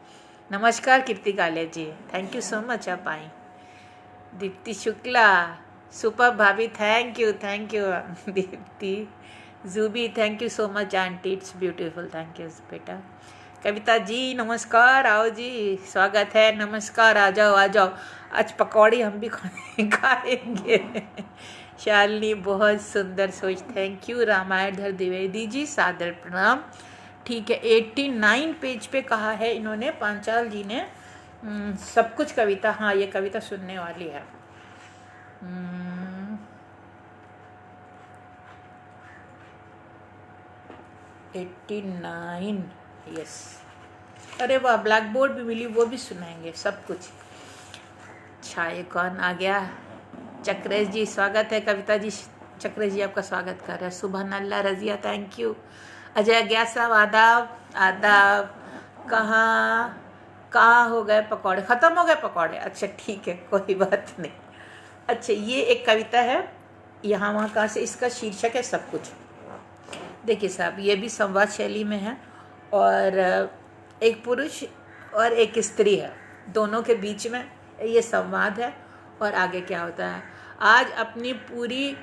नमस्कार कीर्ति काले जी, थैंक यू सो मच आप आई। दीप्ति शुक्ला, सुपर भाभी, thank you Deepti. जूबी, thank you so much aunty, it's beautiful, thank you बेटा। कविता जी नमस्कार, आओ जी, स्वागत है, नमस्कार, आ जाओ आ जाओ, आज पकौड़ी हम भी खाएंगे। शालिनी, बहुत सुंदर सोच, थैंक यू। रामायण धर द्विवेदी जी, सादर प्रणाम। ठीक है, 89 पेज पे कहा है इन्होंने, पांचाल जी ने, सब कुछ कविता, हाँ ये कविता सुनने वाली है। 89, यस। अरे वाह, ब्लैक बोर्ड भी मिली, वो भी सुनाएंगे सब कुछ। अच्छा, ये कौन आ गया? चक्रेश जी, स्वागत है। कविता जी, चक्रेश जी आपका स्वागत कर रहे हैं। सुबह अल्लाह, रजिया, थैंक यू। अजय गया साहब, आदाब आदाब। कहाँ हो गए पकौड़े? ख़त्म हो गए पकौड़े? अच्छा ठीक है, कोई बात नहीं। अच्छा, ये एक कविता है, यहाँ वहाँ कहाँ से, इसका शीर्षक है सब कुछ। देखिए साहब, ये भी संवाद शैली में है, और एक पुरुष और एक स्त्री है, दोनों के बीच में ये संवाद है। और आगे क्या होता है? आज अपनी पूरी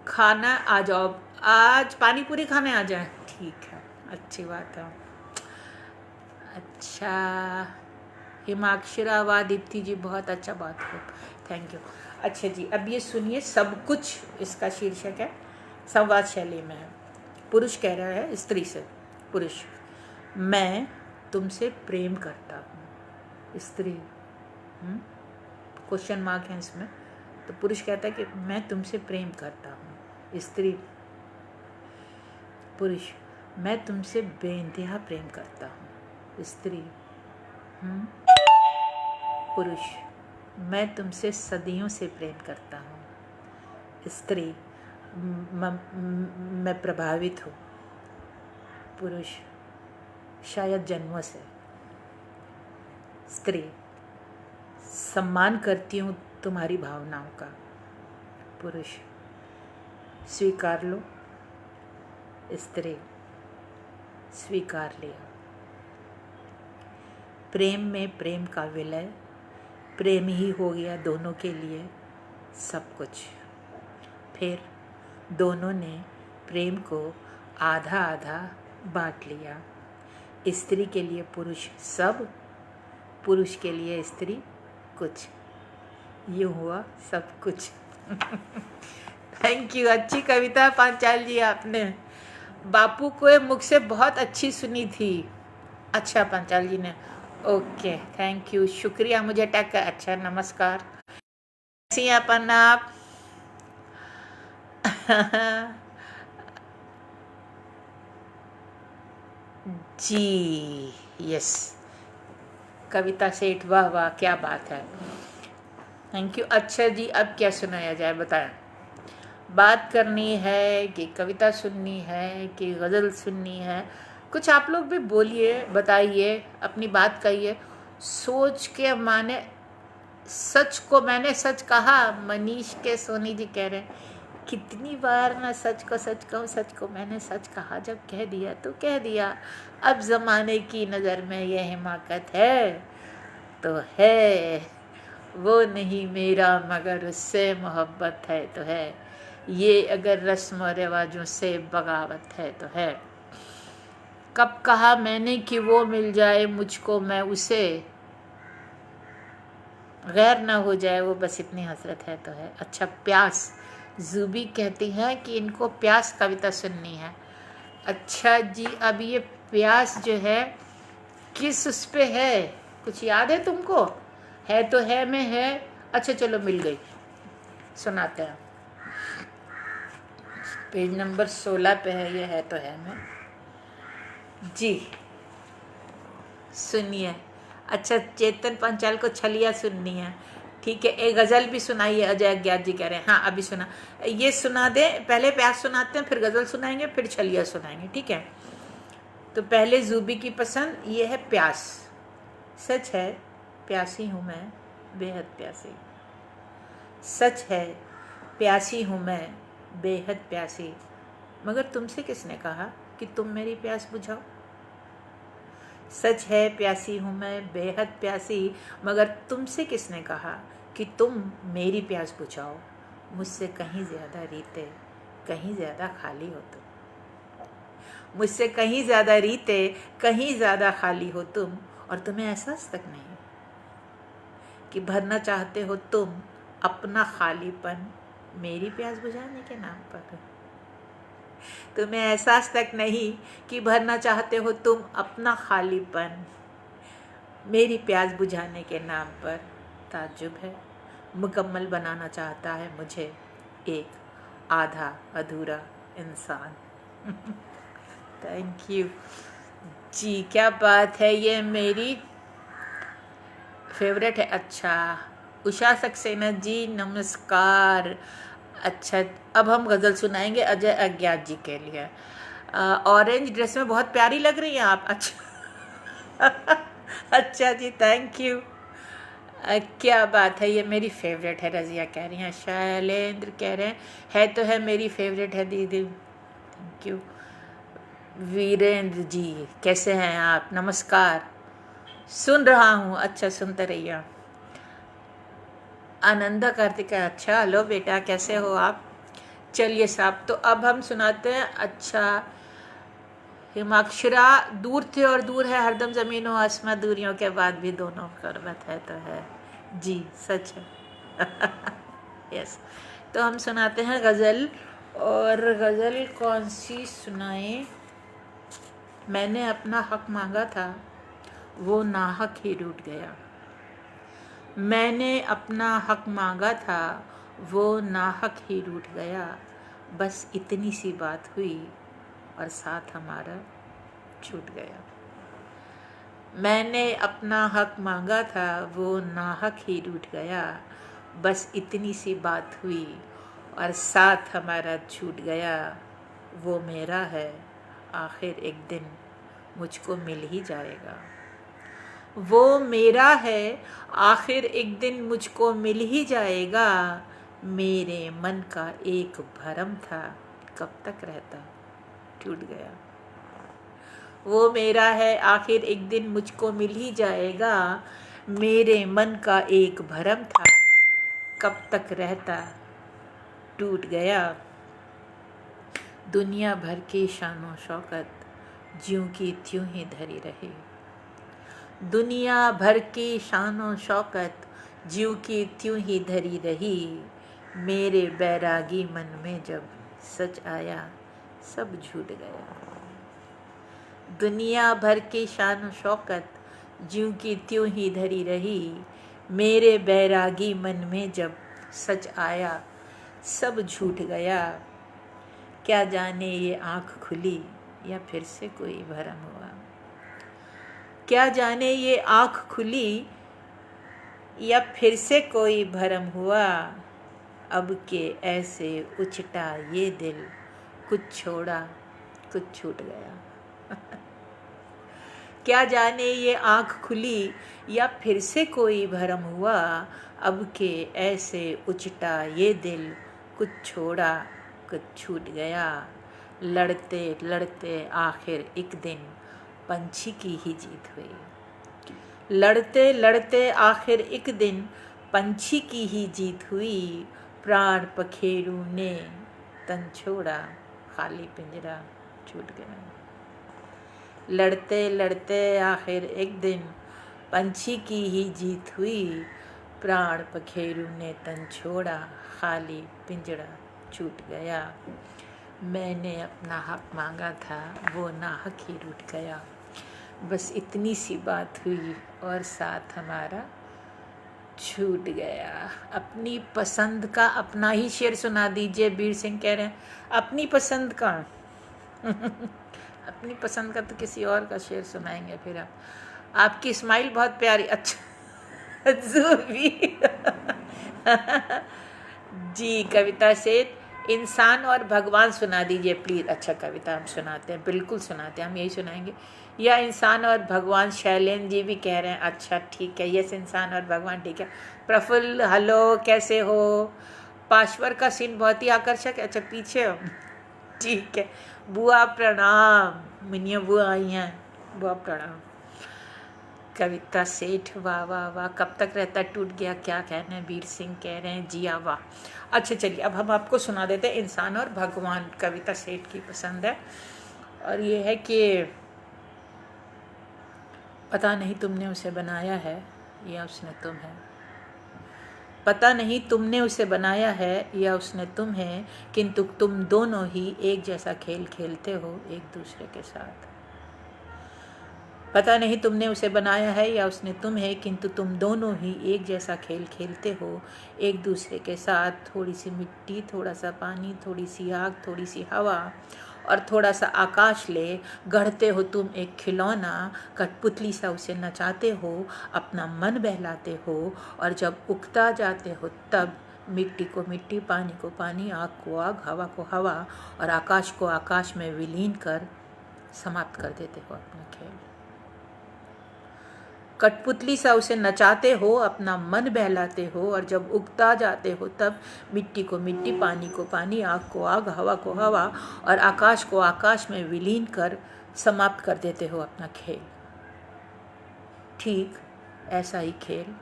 खाना आ जाओ, आज पानी पूरी खाने आ जाए। ठीक है, अच्छी बात है। अच्छा, हिमाक्षरा, वा दीप्ति जी, बहुत अच्छा बात है, थैंक यू। अच्छा जी, अब ये सुनिए, सब कुछ इसका शीर्षक है, संवाद शैली में है। पुरुष कह रहा है स्त्री से, पुरुष, मैं तुमसे प्रेम करता हूँ। स्त्री, क्वेश्चन मार्क है इसमें, तो पुरुष कहता है कि मैं तुमसे प्रेम करता हूँ। स्त्री, पुरुष, मैं तुमसे बेइंतहा प्रेम करता हूँ। स्त्री, पुरुष, मैं तुमसे सदियों से प्रेम करता हूँ। स्त्री, मैं प्रभावित हूँ। पुरुष, शायद जन्मों से। स्त्री, सम्मान करती हूँ तुम्हारी भावनाओं का। पुरुष, स्वीकार लो। स्त्री, स्वीकार लिया। प्रेम में प्रेम का विलय, प्रेम ही हो गया दोनों के लिए सब कुछ। फिर दोनों ने प्रेम को आधा आधा बांट लिया। स्त्री के लिए पुरुष सब, पुरुष के लिए स्त्री कुछ। यूँ हुआ सब कुछ। Thank you. अच्छी कविता पांचाल जी आपने। बापू को मुख से बहुत अच्छी सुनी थी। अच्छा पांचाल जी ने, ओके थैंक यू, शुक्रिया मुझे टैग कर। अच्छा नमस्कार, कैसी हैं अपन आप? जी यस, कविता सेठ, वाह वाह क्या बात है, थैंक यू। अच्छा जी, अब क्या सुनाया जाए बताएं? बात करनी है कि कविता सुननी है कि गज़ल सुननी है? कुछ आप लोग भी बोलिए, बताइए, अपनी बात कहिए। सोच के माने सच को मैंने सच कहा, मनीष के सोनी जी कह रहे हैं कितनी बार ना सच को सच कहूँ, सच को मैंने सच कहा, जब कह दिया तो कह दिया। अब ज़माने की नज़र में यह हिमाकत है तो है, वो नहीं मेरा मगर उससे मोहब्बत है तो है, ये अगर रस्म और रिवाजों से बगावत है तो है। कब कहा मैंने कि वो मिल जाए मुझको मैं उसे, गैर ना हो जाए वो बस इतनी हसरत है तो है। अच्छा प्यास, जूबी कहती हैं कि इनको प्यास कविता सुननी है। अच्छा जी, अब ये प्यास जो है किस उस पे है, कुछ याद है तुमको? है तो है में है। अच्छा चलो मिल गई, सुनाते हैं। पेज नंबर 16 पे है, ये है तो है में जी, सुनिए। अच्छा चेतन पंचाल को छलिया सुननी है, ठीक है। एक गज़ल भी सुनाइए, अजय अज्ञात जी कह रहे हैं। हाँ अभी सुना, ये सुना दे, पहले प्यास सुनाते हैं, फिर गज़ल सुनाएंगे, फिर छलिया सुनाएंगे, ठीक है। तो पहले जूबी की पसंद ये है प्यास। सच है प्यासी हूँ मैं बेहद प्यासी, सच है प्यासी हूँ मैं बेहद प्यासी, मगर तुमसे किसने कहा कि तुम मेरी प्यास बुझाओ। सच है प्यासी हूँ मैं बेहद प्यासी, मगर तुमसे किसने कहा कि तुम मेरी प्यास बुझाओ। मुझसे कहीं ज़्यादा रीते, कहीं ज़्यादा खाली हो तुम, मुझसे कहीं ज़्यादा रीते, कहीं ज़्यादा खाली हो तुम, और तुम्हें एहसास तक नहीं कि भरना चाहते हो तुम अपना खालीपन मेरी प्यास बुझाने के नाम पर। तुम्हें एहसास तक नहीं कि भरना चाहते हो तुम अपना खालीपन मेरी प्यास बुझाने के नाम पर। ताज्जुब है मुकम्मल बनाना चाहता है मुझे एक आधा अधूरा इंसान। थैंक यू जी, क्या बात है, ये मेरी फेवरेट है। अच्छा उषा सक्सेना जी नमस्कार। अच्छा अब हम गज़ल सुनाएंगे अजय अज्ञात जी के लिए। ऑरेंज ड्रेस में बहुत प्यारी लग रही हैं आप। अच्छा अच्छा जी थैंक यू, क्या बात है, ये मेरी फेवरेट है। रज़िया कह रही हैं, शैलेंद्र कह रहे हैं है तो है मेरी फेवरेट है दीदी। Thank you. वीरेंद्र जी कैसे हैं आप? नमस्कार, सुन रहा हूँ। अच्छा सुनते रहिए। आनंदा कार्तिका, अच्छा हेलो बेटा कैसे हो आप? चलिए साहब, तो अब हम सुनाते हैं। अच्छा हिमाक्षरा, दूर थे और दूर है हरदम ज़मीनों आसमां, दूरियों के बाद भी दोनों करवत है तो है जी, सच है। यस, तो हम सुनाते हैं गज़ल। और गज़ल कौन सी सुनाएं? मैंने अपना हक मांगा था वो नाहक ही रूठ गया, मैंने अपना हक मांगा था वो नाहक ही रूठ गया, बस इतनी सी बात हुई और साथ हमारा छूट गया। मैंने अपना हक मांगा था, वो नाहक ही रूठ गया। बस इतनी सी बात हुई और साथ हमारा छूट गया। वो मेरा है, आखिर एक दिन मुझको मिल ही जाएगा। वो मेरा है, आखिर एक दिन मुझको मिल ही जाएगा। मेरे मन का एक भरम था, कब तक रहता, टूट गया। वो मेरा है, आखिर एक दिन मुझको मिल ही जाएगा। मेरे मन का एक भरम था, कब तक रहता, टूट गया। दुनिया भर की शानो शौकत ज्यों की त्यों ही धरी रही। दुनिया भर की शानो शौकत ज्यों की त्यों ही धरी रही। मेरे बैरागी मन में जब सच आया, सब झूठ गया। दुनिया भर की शान शौकत ज्यों की त्यों ही धरी रही। मेरे बैरागी मन में जब सच आया, सब झूठ गया। क्या जाने ये आँख खुली या फिर से कोई भरम हुआ। क्या जाने ये आँख खुली या फिर से कोई भरम हुआ। अब के ऐसे उछटा ये दिल, कुछ छोड़ा कुछ छूट गया। क्या जाने ये आँख खुली या फिर से कोई भरम हुआ। अब के ऐसे उछटा ये दिल, कुछ छोड़ा कुछ छूट गया। लड़ते लड़ते आखिर एक दिन पंछी की ही जीत हुई। लड़ते लड़ते आखिर एक दिन पंछी की ही जीत हुई। प्राण पखेरू ने तन छोड़ा, खाली पिंजरा छूट गया। लड़ते लड़ते आखिर एक दिन पंछी की ही जीत हुई। प्राण पखेरू ने तन छोड़ा, खाली पिंजरा छूट गया। मैंने अपना हक मांगा था, वो नाहक ही रूठ गया। बस इतनी सी बात हुई और साथ हमारा छूट गया। अपनी पसंद का अपना ही शेर सुना दीजिए। बीर सिंह कह रहे हैं अपनी पसंद का। अपनी पसंद का तो किसी और का शेर सुनाएंगे फिर आप। आपकी स्माइल बहुत प्यारी। अच्छा जूबी जी। कविता सेठ, इंसान और भगवान सुना दीजिए प्लीज़। अच्छा कविता हम सुनाते हैं, बिल्कुल सुनाते हैं, हम यही सुनाएंगे। या इंसान और भगवान, शैलेंद्र जी भी कह रहे हैं। अच्छा ठीक है, यस इंसान और भगवान ठीक है। प्रफुल्ल हेलो, कैसे हो। पाश्वर का सीन बहुत ही आकर्षक है। अच्छा पीछे हो, ठीक है। बुआ प्रणाम, मिनिया बुआ आई हैं, बुआ प्रणाम। कविता सेठ, वाह वाह वाह। कब तक रहता टूट गया, क्या कहना है। वीर सिंह कह रहे हैं जिया वाह। अच्छा चलिए अब हम आपको सुना देते हैं इंसान और भगवान। कविता सेठ की पसंद है और ये है कि पता नहीं तुमने उसे बनाया है या उसने तुम है। पता नहीं तुमने उसे बनाया है या उसने तुम है, किंतु तुम दोनों ही एक जैसा खेल खेलते हो एक दूसरे के साथ। पता नहीं तुमने उसे बनाया है या उसने तुम है, किंतु तुम दोनों ही एक जैसा खेल खेलते हो एक दूसरे के साथ। थोड़ी सी मिट्टी, थोड़ा सा पानी, थोड़ी सी आग, थोड़ी सी हवा और थोड़ा सा आकाश ले गढ़ते हो तुम एक खिलौना। कठपुतली सा उसे नचाते हो, अपना मन बहलाते हो और जब उगता जाते हो तब मिट्टी को मिट्टी, पानी को पानी, आग को आग, हवा को हवा और आकाश को आकाश में विलीन कर समाप्त कर देते हो अपना खेल। कठपुतली सा उसे नचाते हो, अपना मन बहलाते हो और जब उगता जाते हो तब मिट्टी को मिट्टी, पानी को पानी, आग को आग, हवा को हवा और आकाश को आकाश में विलीन कर समाप्त कर देते हो अपना खेल। ठीक ऐसा ही खेल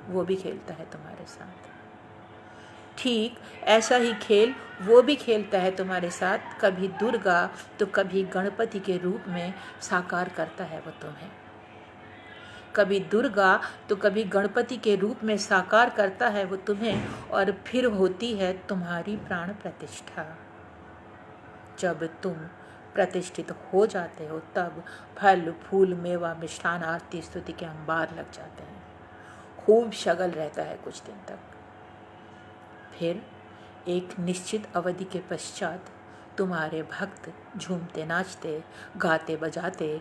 वो भी खेलता है तुम्हारे साथ। ठीक ऐसा ही खेल वो भी खेलता है तुम्हारे साथ। कभी दुर्गा तो कभी गणपति के रूप में साकार करता है वो तुम्हें। कभी दुर्गा तो कभी गणपति के रूप में साकार करता है वो तुम्हें और फिर होती है तुम्हारी प्राण प्रतिष्ठा। जब तुम प्रतिष्ठित हो जाते हो तब फल फूल मेवा मिष्ठान आरती स्तुति के अंबार लग जाते हैं। खूब शगल रहता है कुछ दिन तक। फिर एक निश्चित अवधि के पश्चात तुम्हारे भक्त झूमते नाचते गाते बजाते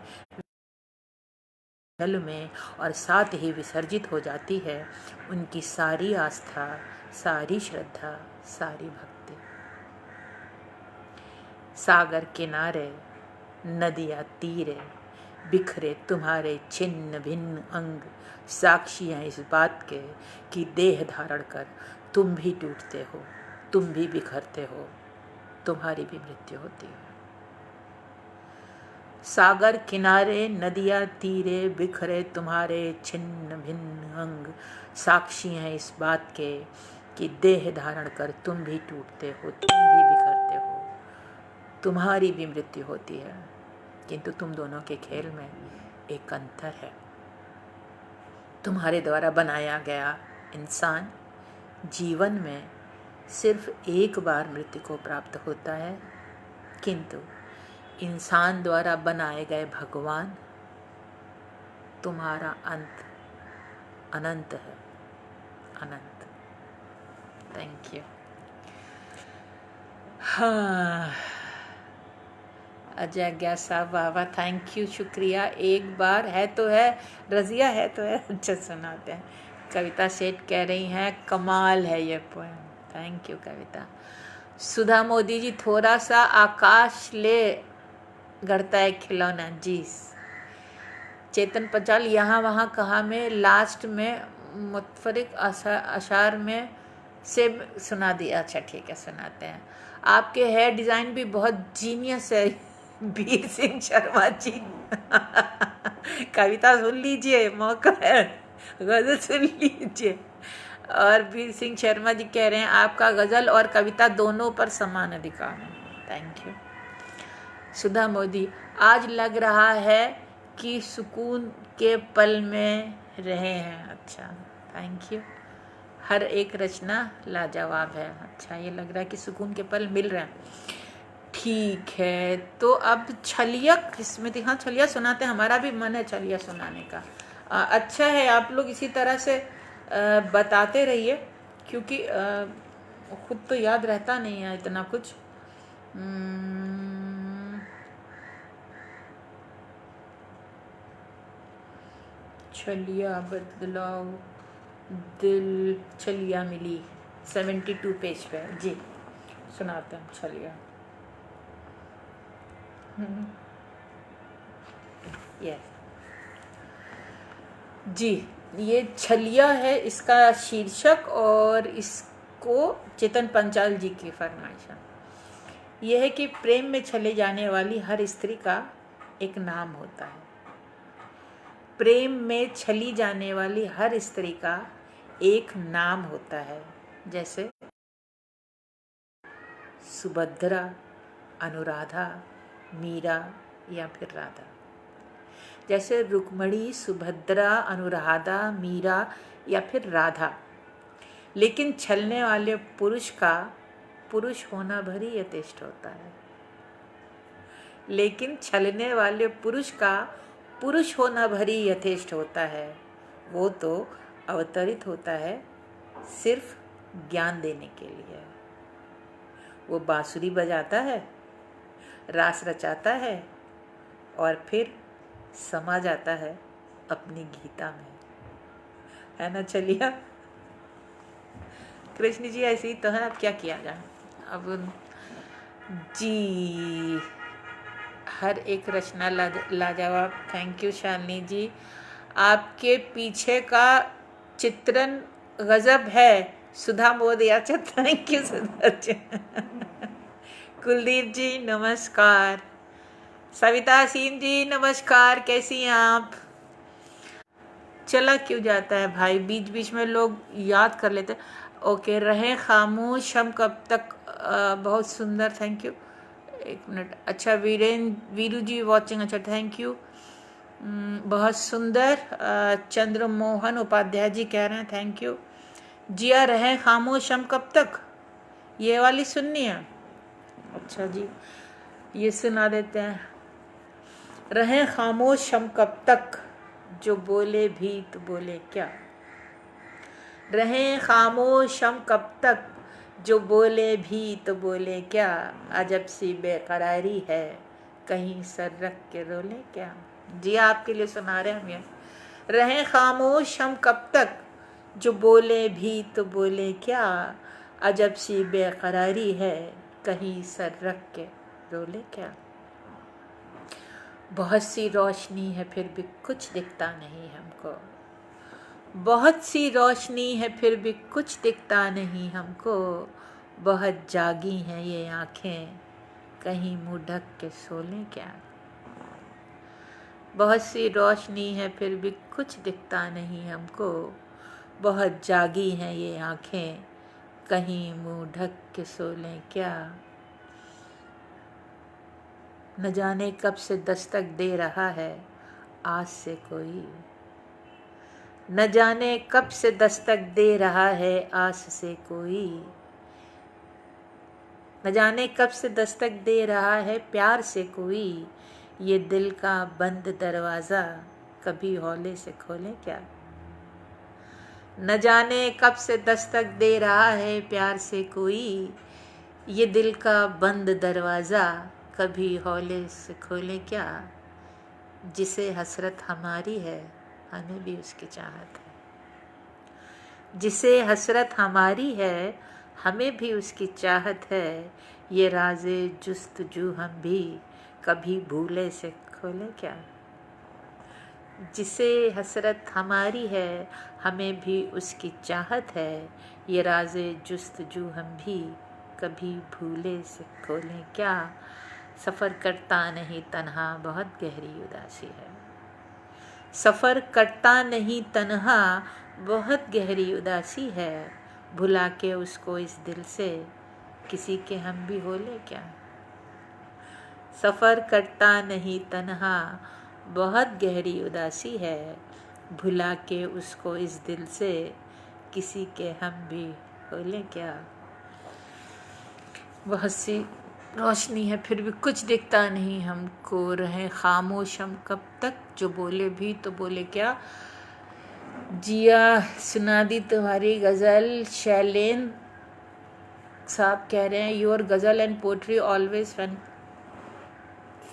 जल में और साथ ही विसर्जित हो जाती है उनकी सारी आस्था, सारी श्रद्धा, सारी भक्ति। सागर किनारे नदियाँ तीरे बिखरे तुम्हारे छिन्न भिन्न अंग, साक्षी हैं इस बात के कि देह धारण कर तुम भी टूटते हो, तुम भी बिखरते हो, तुम्हारी भी मृत्यु होती है। सागर किनारे नदियाँ तीरे बिखरे तुम्हारे छिन्न भिन्न अंग, साक्षी हैं इस बात के कि देह धारण कर तुम भी टूटते हो, तुम भी बिखरते हो, तुम्हारी भी मृत्यु होती है। किंतु तुम दोनों के खेल में एक अंतर है। तुम्हारे द्वारा बनाया गया इंसान जीवन में सिर्फ एक बार मृत्यु को प्राप्त होता है, किंतु इंसान द्वारा बनाए गए भगवान तुम्हारा अंत अनंत है, अनंत। Thank you. हाँ, अजय गया साहब, वाह वाह, थैंक यू, शुक्रिया। एक बार है तो है, रजिया है तो है, अच्छा सुनाते हैं। कविता सेठ कह रही हैं कमाल है ये पोएम। थैंक यू कविता। सुधा मोदी जी, थोड़ा सा आकाश ले गढ़ता है खिलौना जी। चेतन पंचाल, यहाँ वहाँ कहा में लास्ट में मुतफरिक अशार में से सुना दिया। अच्छा ठीक है, सुनाते हैं। आपके हेयर डिज़ाइन भी बहुत जीनियस है वीर सिंह शर्मा जी। कविता सुन लीजिए, मौका है, गज़ल सुन लीजिए। और वीर सिंह शर्मा जी कह रहे हैं आपका गज़ल और कविता दोनों पर समान अधिकार है। Thank you. सुधा मोदी, आज लग रहा है कि सुकून के पल में रहे हैं। अच्छा, थैंक यू। हर एक रचना लाजवाब है। अच्छा, ये लग रहा है कि सुकून के पल मिल रहे हैं। ठीक है, तो अब छलिया स्मृति, हाँ छलिया सुनाते हैं, हमारा भी मन है छलिया सुनाने का। अच्छा है, आप लोग इसी तरह से बताते रहिए, क्योंकि खुद तो याद रहता नहीं है इतना कुछ। छलिया बदलाओ दिल, छलिया मिली 72 पेज पे जी, सुनाते हैं छलिया। यस जी, ये छलिया है इसका शीर्षक, और इसको चेतन पंचाल जी की फरमाइश है। यह है कि प्रेम में छले जाने वाली हर स्त्री का एक नाम होता है। प्रेम में छली जाने वाली हर स्त्री का एक नाम होता है, जैसे सुभद्रा, अनुराधा, मीरा या फिर राधा। जैसे रुक्मणी, सुभद्रा, अनुराधा, मीरा या फिर राधा। लेकिन छलने वाले पुरुष का पुरुष होना भरी यथेष्ट होता है। लेकिन छलने वाले पुरुष का पुरुष होना भरी यथेष्ट होता है। वो तो अवतरित होता है सिर्फ ज्ञान देने के लिए। वो बांसुरी बजाता है, रास रचाता है और फिर समा जाता है अपनी गीता में, है ना छलिया? कृष्ण जी ऐसे ही तो है, अब क्या किया जाए। अब जी, हर एक रचना लाजवाब। थैंक यू शालिनी जी, आपके पीछे का चित्रण गजब है। सुधा मोदी, अच्छा थैंक यू सुधा जी। कुलदीप जी नमस्कार। सविता सिंह जी नमस्कार, कैसी हैं आप? चला क्यों जाता है भाई, बीच बीच में लोग याद कर लेते। ओके, रहें खामोश हम कब तक, बहुत सुंदर, थैंक यू। एक मिनट, अच्छा वीरू जी वॉचिंग, अच्छा थैंक यू, बहुत सुंदर। चंद्रमोहन उपाध्याय जी कह रहे हैं थैंक यू। जिया रहें खामोश हम कब तक, ये वाली सुननी है? अच्छा जी, ये सुना देते हैं। रहें खामोश हम कब तक, जो बोले भी तो बोले क्या। रहें खामोश हम कब तक, जो बोले भी तो बोले क्या। अजब सी बेकरारी है, कहीं सर रख के रोले क्या। जी आपके लिए सुना रहे हम ये। रहें खामोश हम कब तक, जो बोले भी तो बोले क्या, अजब सी बेकरारी है, कहीं सर रख के रोले क्या। बहुत सी रोशनी है फिर भी कुछ दिखता नहीं हमको, बहुत सी रोशनी है फिर भी कुछ दिखता नहीं हमको, बहुत जागी हैं ये आँखें, कहीं मुँह ढक के सो लें क्या। बहुत सी रोशनी है फिर भी कुछ दिखता नहीं हमको, बहुत जागी हैं ये आँखें, कहीं मुँह ढक के सो लें क्या। न जाने कब से दस्तक दे रहा है आस से कोई, न जाने कब से दस्तक दे रहा है आस से कोई, न जाने कब से दस्तक दे रहा है प्यार से कोई, ये दिल का बंद दरवाज़ा कभी हौले से खोले क्या। न जाने कब से दस्तक दे रहा है प्यार से कोई, ये दिल का बंद दरवाज़ा कभी हौले से खोले क्या। जिसे हसरत हमारी है हमें भी उसकी चाहत है, जिसे हसरत हमारी है हमें भी उसकी चाहत है, ये राज़े जुस्तजू हम भी कभी भूले से खोले क्या। जिसे हसरत हमारी है हमें भी उसकी चाहत है, ये राज़े जुस्तजू हम भी कभी भूले से खोलें क्या। सफ़र कटता नहीं तन्हा बहुत गहरी उदासी है, सफ़र कटता नहीं तन्हा बहुत गहरी उदासी है, भुला के उसको इस दिल से किसी के हम भी होले क्या। सफ़र कटता नहीं तन्हा बहुत गहरी उदासी है, भुला के उसको इस दिल से किसी के हम भी होले क्या। बहुत सी रोशनी है फिर भी कुछ दिखता नहीं हमको, रहे खामोश हम कब तक, जो बोले भी तो बोले क्या। जिया सुना दी तुम्हारी गज़ल। शैलेन साहब कह रहे हैं your ghazal and poetry always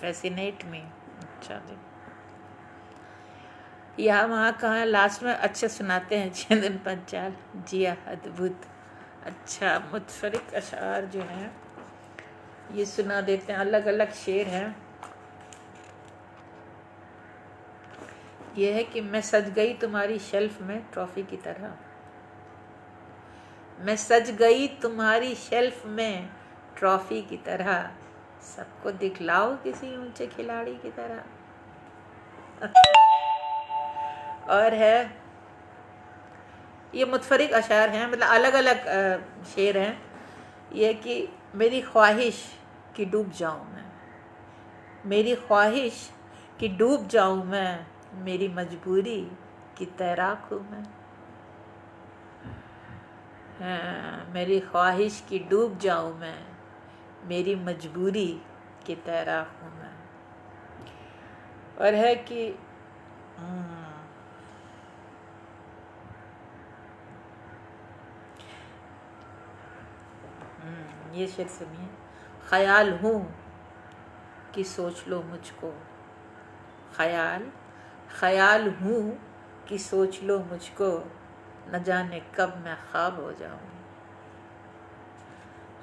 fascinate me. अच्छा जी, यहाँ वहाँ कहाँ लास्ट में अच्छा सुनाते हैं चंदन पंचाल। जिया अद्भुत। अच्छा, मुतफरिक अशार जो हैं ये सुना देते हैं, अलग अलग शेर हैं। ये है कि मैं सज गई तुम्हारी शेल्फ में ट्रॉफी की तरह, मैं सज गई तुम्हारी शेल्फ में ट्रॉफी की तरह, सबको दिखलाओ किसी ऊंचे खिलाड़ी की तरह। और है ये मुतफरिक अशार हैं, मतलब अलग अलग शेर हैं। ये कि मेरी ख्वाहिश कि डूब जाऊं मैं, मेरी ख्वाहिश कि डूब जाऊं मैं, मेरी मजबूरी कि तैराक हूँ मैं। मेरी ख्वाहिश कि डूब जाऊं मैं, मेरी मजबूरी कि तैराक हूँ मैं। और है कि ये शेर सुनिए। ख्याल हूँ कि सोच लो मुझको, ख्याल हूँ कि सोच लो मुझको, न जाने कब मैं ख्वाब हो जाऊँ।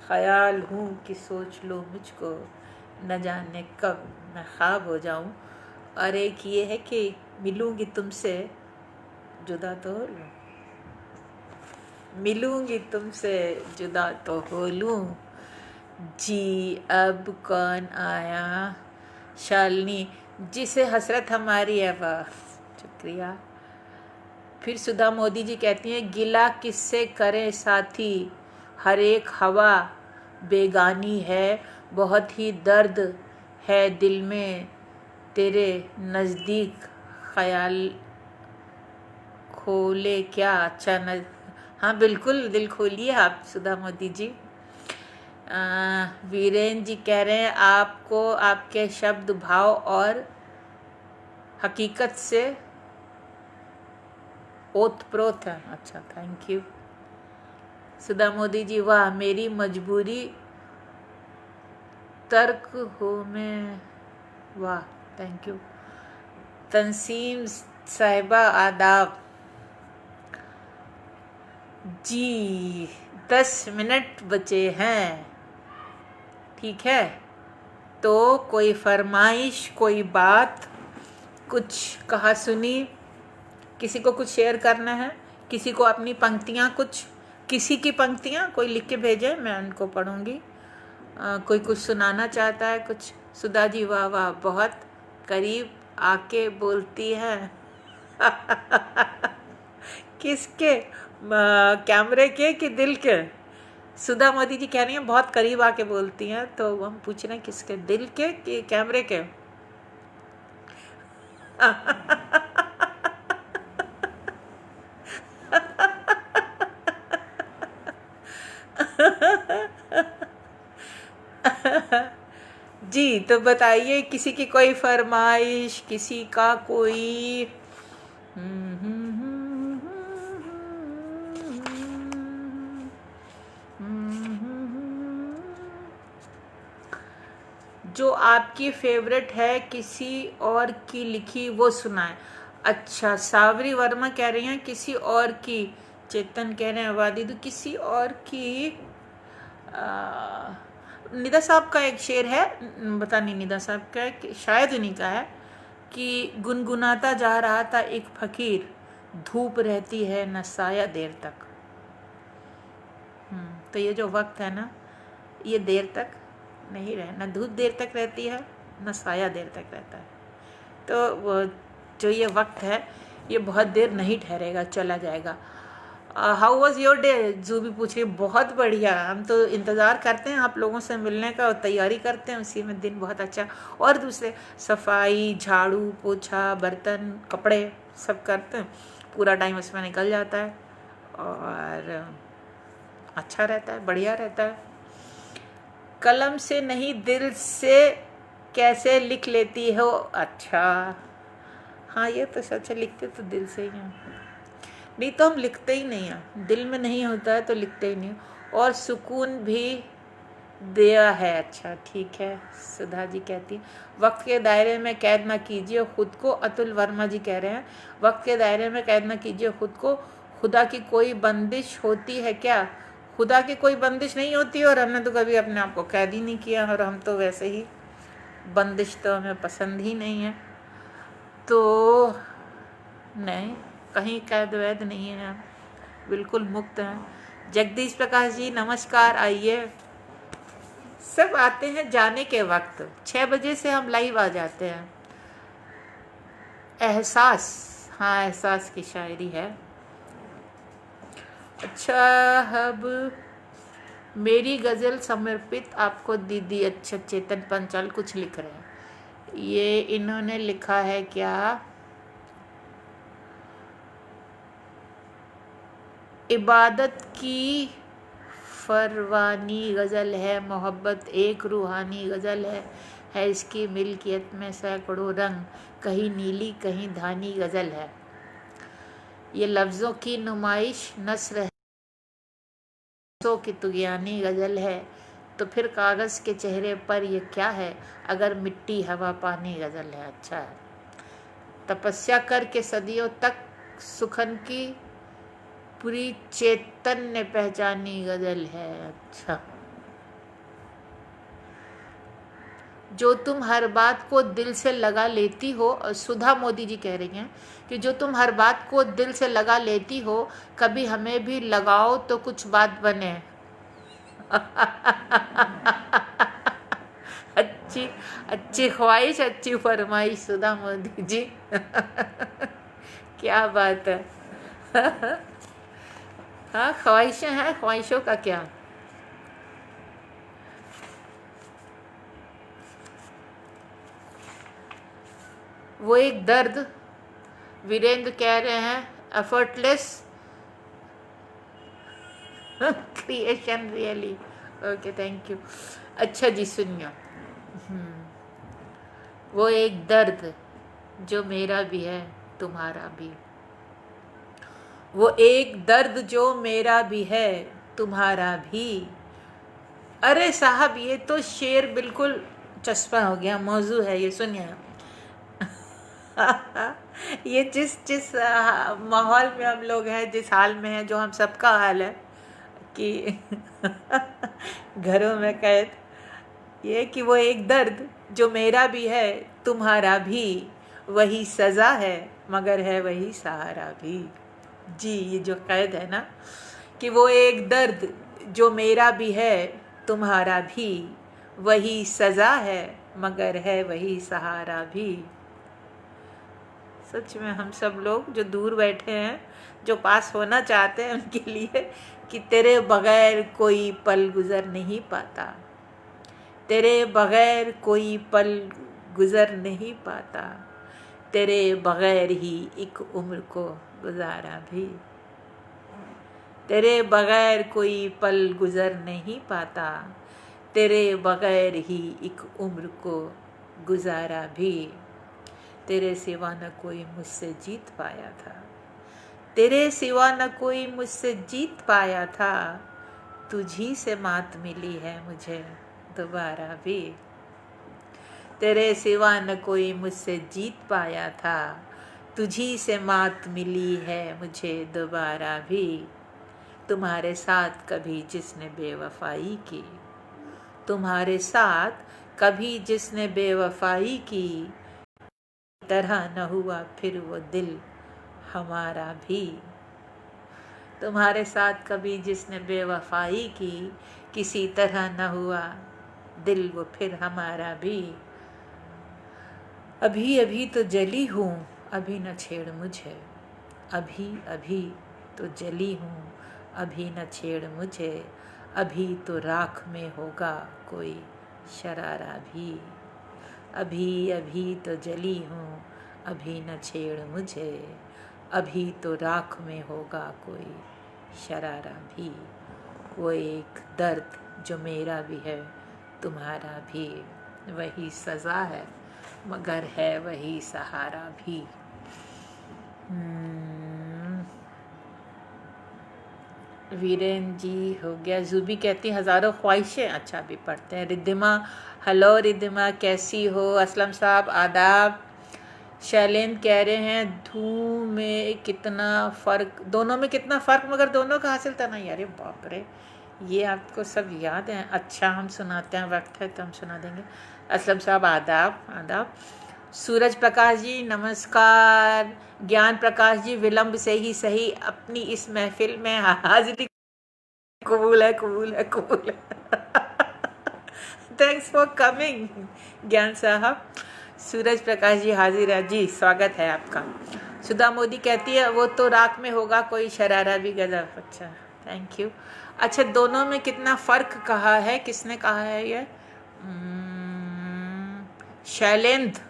ख्याल हूँ कि सोच लो मुझको, न जाने कब मैं ख्वाब हो जाऊँ। और एक ये है कि मिलूँगी तुमसे जुदा तो हो लूँ, मिलूँगी तुमसे जुदा तो हो लूँ, जी अब कौन आया। शालिनी, जिसे हसरत हमारी है वाह, शुक्रिया। फिर सुधा मोदी जी कहती हैं गिला किससे करे साथी, हर एक हवा बेगानी है, बहुत ही दर्द है दिल में तेरे नज़दीक ख्याल खोले क्या। अच्छा हाँ बिल्कुल, दिल खोलिए आप सुधा मोदी जी। वीरेन जी कह रहे हैं आपको आपके शब्द भाव और हकीकत से ओतप्रोत है। अच्छा, थैंक यू सुधा मोदी जी। वाह, मेरी मजबूरी तर्क हो मैं, वाह थैंक यू। साहिबा आदाब जी। 10 मिनट बचे हैं, ठीक है। तो कोई फरमाइश, कोई बात, कुछ कहा सुनी, किसी को कुछ शेयर करना है, किसी को अपनी पंक्तियाँ, कुछ किसी की पंक्तियाँ कोई लिख के भेजे, मैं उनको पढ़ूंगी। कोई कुछ सुनाना चाहता है कुछ। सुधा जी वाह वाह, बहुत करीब आके बोलती है। किसके, कैमरे के कि दिल के? सुधा मोदी जी कह रही हैं बहुत करीब आके बोलती हैं, तो हम पूछ रहे हैं किसके, दिल के कि कैमरे के? जी, तो बताइए किसी की कोई फरमाइश, किसी का कोई जो आपकी फेवरेट है, किसी और की लिखी वो सुनाए। अच्छा, सावरी वर्मा कह रही हैं किसी और की। चेतन कह रहे हैं वादी दो किसी और की। निदा साहब का एक शेर है, पता नहीं निदा साहब का है, शायद उन्हीं का है, कि गुनगुनाता जा रहा था एक फकीर, धूप रहती है न साया देर तक। तो ये जो वक्त है ना, ये देर तक नहीं रहे, न धूप देर तक रहती है न साया देर तक रहता है। तो वो जो ये वक्त है, ये बहुत देर नहीं ठहरेगा, चला जाएगा। How was your day? Jubi पूछ रही। बहुत बढ़िया, हम तो इंतज़ार करते हैं आप लोगों से मिलने का और तैयारी करते हैं, उसी में दिन बहुत अच्छा। और दूसरे सफाई, झाड़ू पोछा, बर्तन, कपड़े सब करते हैं, पूरा टाइम उसमें निकल जाता है और अच्छा रहता है, बढ़िया रहता है। कलम से नहीं दिल से कैसे लिख लेती हो? अच्छा हाँ, ये तो सच है, लिखते तो दिल से ही हैं, नहीं तो हम लिखते ही नहीं हैं, दिल में नहीं होता है तो लिखते ही नहीं। और सुकून भी दिया है। अच्छा ठीक है, सुधा जी कहती हैं वक्त के दायरे में कैद ना कीजिए खुद को। अतुल वर्मा जी कह रहे हैं वक्त के दायरे में कैद ना कीजिए खुद को, खुदा की कोई बंदिश होती है क्या? खुदा की कोई बंदिश नहीं होती, और हमने तो कभी अपने आप को कैद ही नहीं किया, और हम तो वैसे ही, बंदिश तो हमें पसंद ही नहीं है, तो नहीं, कहीं कैद वैद नहीं है, हम बिल्कुल मुक्त हैं। जगदीश प्रकाश जी नमस्कार, आइए। सब आते हैं जाने के वक्त, 6 बजे से हम लाइव आ जाते हैं। एहसास, हाँ एहसास की शायरी है। अच्छा, अब मेरी गज़ल समर्पित आपको दीदी। अच्छा, चेतन पंचाल कुछ लिख रहे हैं, ये इन्होंने लिखा है क्या? इबादत की फरवानी गज़ल है, मोहब्बत एक रूहानी गज़ल है इसकी मिल्कियत में सैकड़ों रंग, कहीं नीली कहीं धानी गज़ल है। ये लफ्ज़ों की नुमाइश नस्र है की तुगयानी गज़ल है, तो फिर कागज़ के चेहरे पर ये क्या है, अगर मिट्टी हवा पानी गज़ल है। अच्छा है, तपस्या करके सदियों तक सुखन की पूरी चेतन ने पहचानी गज़ल है। अच्छा, जो तुम हर बात को दिल से लगा लेती हो, सुधा मोदी जी कह रही हैं कि जो तुम हर बात को दिल से लगा लेती हो, कभी हमें भी लगाओ तो कुछ बात बने। अच्छी अच्छी ख्वाहिश, अच्छी फरमाइश सुधा मोदी जी। क्या बात है। हाँ, ख्वाहिशें हैं, ख्वाहिशों का क्या। वो एक दर्द, वीरेंद्र कह रहे हैं effortless creation really. Okay, thank you. अच्छा जी, सुनिए। वो एक दर्द जो मेरा भी है तुम्हारा भी, वो एक दर्द जो मेरा भी है तुम्हारा भी। अरे साहब, ये तो शेर बिल्कुल चस्पा हो गया, मौजू है ये, सुनिए। ये जिस जिस माहौल में हम लोग हैं, जिस हाल में हैं, जो हम सबका हाल है कि घरों में कैद, ये कि वो एक दर्द जो मेरा भी है तुम्हारा भी, वही सज़ा है मगर है वही सहारा भी। जी, ये जो कैद है ना, कि वो एक दर्द जो मेरा भी है तुम्हारा भी, वही सज़ा है मगर है वही सहारा भी। सच में हम सब लोग जो दूर बैठे हैं, जो पास होना चाहते हैं, उनके लिए कि तेरे बगैर कोई पल गुजर नहीं पाता, तेरे बगैर कोई पल गुजर नहीं पाता, तेरे बगैर ही एक उम्र को गुजारा भी, तेरे बगैर कोई पल गुजर नहीं पाता, तेरे बगैर ही एक उम्र को गुजारा भी। तेरे सिवा न कोई मुझसे जीत पाया था, तेरे सिवा न कोई मुझसे जीत पाया था, तुझी से मात मिली है मुझे दोबारा भी। तेरे सिवा न कोई मुझसे जीत पाया था, तुझी से मात मिली है मुझे दोबारा भी। तुम्हारे साथ कभी जिसने बेवफाई की, तुम्हारे साथ कभी जिसने बेवफाई की, तरह न हुआ फिर वो दिल हमारा भी। तुम्हारे साथ कभी जिसने बेवफाई की, किसी तरह न हुआ दिल वो फिर हमारा भी। अभी अभी तो जली हूँ अभी न छेड़ मुझे, अभी अभी तो जली हूँ अभी न छेड़ मुझे, अभी तो राख में होगा कोई शरारा भी। अभी अभी तो जली हूँ अभी न छेड़ मुझे, अभी तो राख में होगा कोई शरारा भी। वो एक दर्द जो मेरा भी है तुम्हारा भी, वही सज़ा है मगर है वही सहारा भी। वीरेन जी हो गया। जूबी कहती हज़ारों ख्वाहिशें। अच्छा, अभी पढ़ते हैं। रिद्धिमा, हेलो रिद्धिमा, कैसी हो? असलम साहब आदाब। शैलेंद्र कह रहे हैं धूम में कितना फ़र्क, दोनों में कितना फ़र्क मगर दोनों का हासिल था ना। यार बाप रे, ये आपको सब याद है? अच्छा, हम सुनाते हैं, वक्त है तो हम सुना देंगे। असलम साहब आदाब आदाब। सूरज प्रकाश जी नमस्कार। ज्ञान प्रकाश जी, विलम्ब से ही सही अपनी इस महफिल में हाजिरी कबूल है, कबूल है, कबूल है। थैंक्स फॉर कमिंग ज्ञान साहब। सूरज प्रकाश जी हाजिर है जी, स्वागत है आपका। सुधा मोदी कहती है वो तो राख में होगा कोई शरारा भी गजब। अच्छा, थैंक यू। अच्छा, दोनों में कितना फ़र्क कहा है, किसने कहा है ये? शैलेंद्र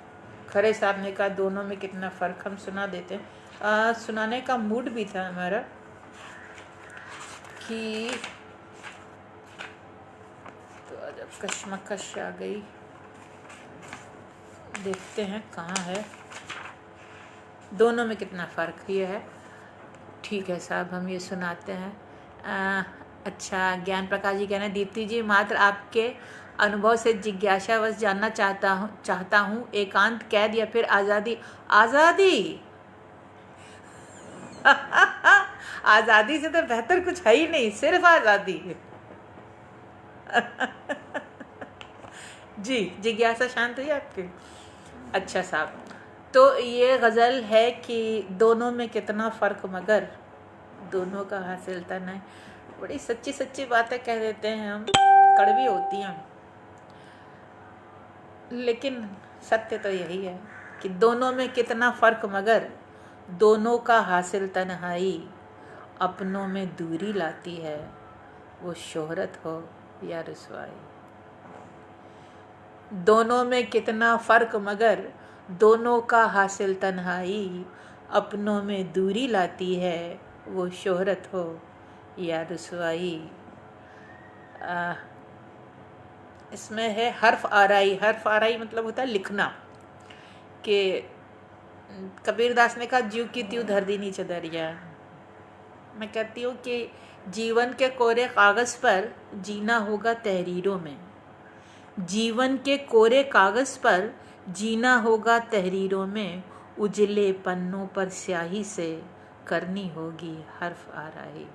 खरे साहब ने कहा दोनों में कितना फ़र्क। हम सुना देते हैं। सुनाने का मूड भी था हमारा कि तो जब कश्मकश आ गई, देखते हैं कहाँ है। दोनों में कितना फ़र्क ये है। ठीक है साहब, हम ये सुनाते हैं। अच्छा, ज्ञान प्रकाश जी कहना, दीप्ति जी मात्र आपके अनुभव से जिज्ञासावश जानना चाहता हूँ एकांत कैद या फिर आज़ादी? आज़ादी आज़ादी से तो बेहतर कुछ है ही नहीं, सिर्फ आज़ादी। जी, जिज्ञासा शांत हुई आपकी? अच्छा साहब, तो ये गज़ल है कि दोनों में कितना फ़र्क मगर दोनों का हासिल था नहीं। बड़ी सच्ची सच्ची बातें कह देते हैं हम, कड़वी होती हैं, लेकिन सत्य तो यही है कि दोनों में कितना फ़र्क मगर दोनों का हासिल तन्हाई, अपनों में दूरी लाती है वो शोहरत हो या रुसवाई। दोनों में कितना फ़र्क मगर दोनों का हासिल तन्हाई, अपनों में दूरी लाती है वो शोहरत हो या रुसवाई। इसमें है हर्फ आराई। हर्फ आराई मतलब होता है लिखना, कि कबीरदास ने कहा ज्यों की त्यों धर दी नीचे दरिया। मैं कहती हूँ कि जीवन के कोरे कागज़ पर जीना होगा तहरीरों में, जीवन के कोरे कागज़ पर जीना होगा तहरीरों में, उजले पन्नों पर स्याही से करनी होगी हर्फ आराई।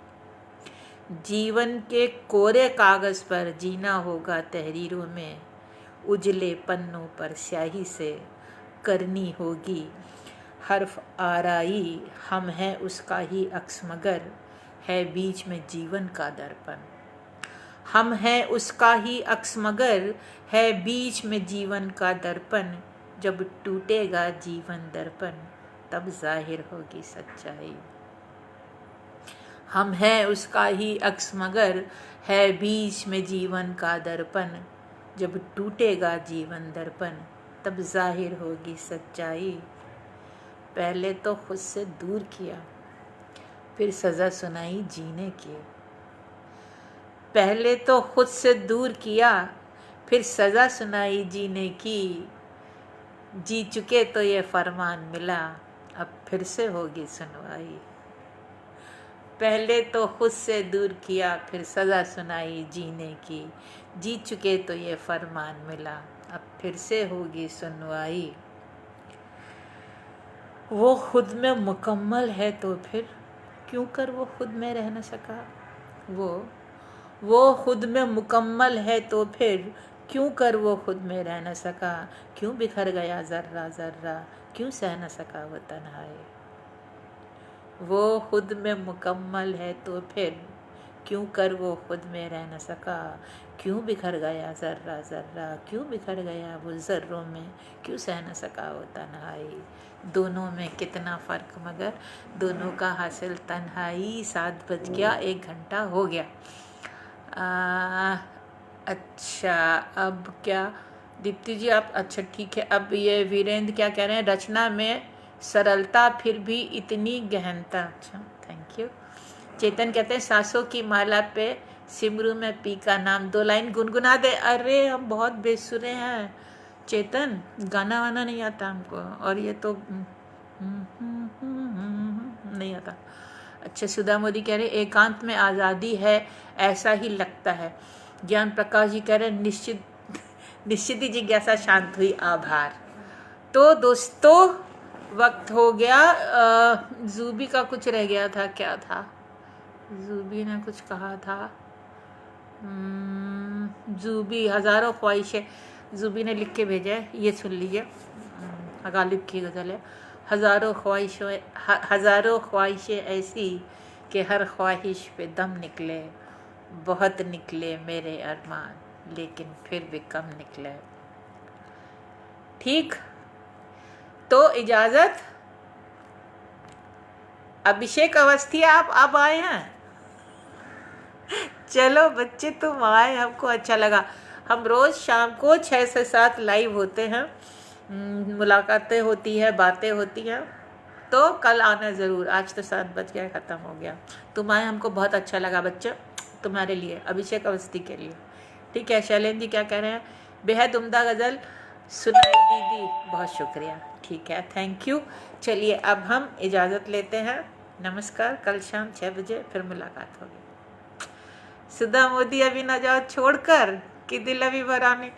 जीवन के कोरे कागज पर जीना होगा तहरीरों में, उजले पन्नों पर स्याही से करनी होगी हर्फ आराई। हम हैं उसका ही अक्स मगर है बीच में जीवन का दर्पण। हम हैं उसका ही अक्स मगर है बीच में जीवन का दर्पण। जब टूटेगा जीवन दर्पण तब जाहिर होगी सच्चाई। हम हैं उसका ही अक्स मगर है बीच में जीवन का दर्पण। जब टूटेगा जीवन दर्पण तब जाहिर होगी सच्चाई। पहले तो खुद से दूर किया फिर सज़ा सुनाई जीने की। पहले तो खुद से दूर किया फिर सज़ा सुनाई जीने की। जी चुके तो ये फरमान मिला अब फिर से होगी सुनवाई। पहले तो खुद से दूर किया फिर सज़ा सुनाई जीने की। जी चुके तो ये फरमान मिला अब फिर से होगी सुनवाई। वो खुद में मुकम्मल है तो फिर क्यों कर वो खुद में रह न सका। वो खुद में मुकम्मल है तो फिर क्यों कर वो खुद में रह न सका। क्यों बिखर गया ज़र्रा ज़र्रा क्यों सह न सका वो तन्हाई। वो खुद में मुकम्मल है तो फिर क्यों कर वो खुद में रह न सका। क्यों बिखर गया ज़र्रा ज़र्रा क्यों बिखर गया वो ज़र्रों में क्यों सह न सका वो तन्हाई। दोनों में कितना फ़र्क मगर दोनों का हासिल तन्हाई। 7 बज गया 1 घंटा हो गया। अच्छा अब क्या दीप्ति जी आप अच्छा ठीक है। अब ये वीरेंद्र क्या कह रहे हैं, रचना में सरलता फिर भी इतनी गहनता। अच्छा थैंक यू। चेतन कहते हैं सांसों की माला पे सिमरू में पी का नाम 2 लाइन गुनगुना दे। अरे हम बहुत बेसुरे हैं चेतन, गाना वाना नहीं आता हमको और ये तो नहीं आता। अच्छा सुधा मोदी कह रहे एकांत में आज़ादी है ऐसा ही लगता है। ज्ञान प्रकाश जी कह रहे निश्चित ही जिज्ञासा शांत हुई आभार। तो दोस्तों वक्त हो गया। जूबी का कुछ रह गया था, क्या था जूबी ने कुछ कहा था। जूबी हज़ारों ख्वाहिशें जूबी ने लिख के भेजा है, ये सुन लीजिए। गालिब की गज़ल है। हज़ारों ख्वाहिशें ऐसी कि हर ख्वाहिश पे दम निकले। बहुत निकले मेरे अरमान लेकिन फिर भी कम निकले। ठीक तो इजाज़त। अभिषेक अवस्थी आप अब आए हैं। चलो बच्चे तुम आए, हमको अच्छा लगा। हम रोज़ शाम को 6 से 7 लाइव होते हैं, मुलाकातें होती है, बातें होती हैं। तो कल आना ज़रूर। आज तो 7 बज गया, ख़त्म हो गया। तुम आए हमको बहुत अच्छा लगा बच्चे, तुम्हारे लिए अभिषेक अवस्थी के लिए। ठीक है। शैलेंद्र जी क्या कह रहे हैं, बेहद उम्दा गज़ल सुनाई दीदी, बहुत शुक्रिया। ठीक है थैंक यू। चलिए अब हम इजाज़त लेते हैं। नमस्कार। कल शाम 6 बजे फिर मुलाकात होगी। सुधा मोदी अभी ना जाओ छोड़कर कि दिल अभी भरा नहीं।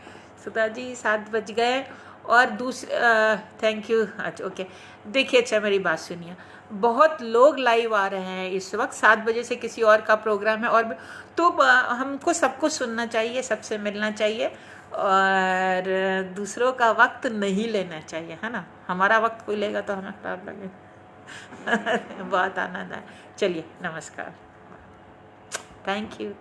सुधा जी 7 बज गए। और दूसरे थैंक यू। अच्छा ओके देखिए, अच्छा मेरी बात सुनिए। बहुत लोग लाइव आ रहे हैं इस वक्त। 7 बजे से किसी और का प्रोग्राम है और तो हमको सबको सुनना चाहिए, सबसे मिलना चाहिए और दूसरों का वक्त नहीं लेना चाहिए, है ना। हमारा वक्त कोई लेगा तो हमें खराब लगे। बहुत आनंद आया। चलिए नमस्कार। Thank you.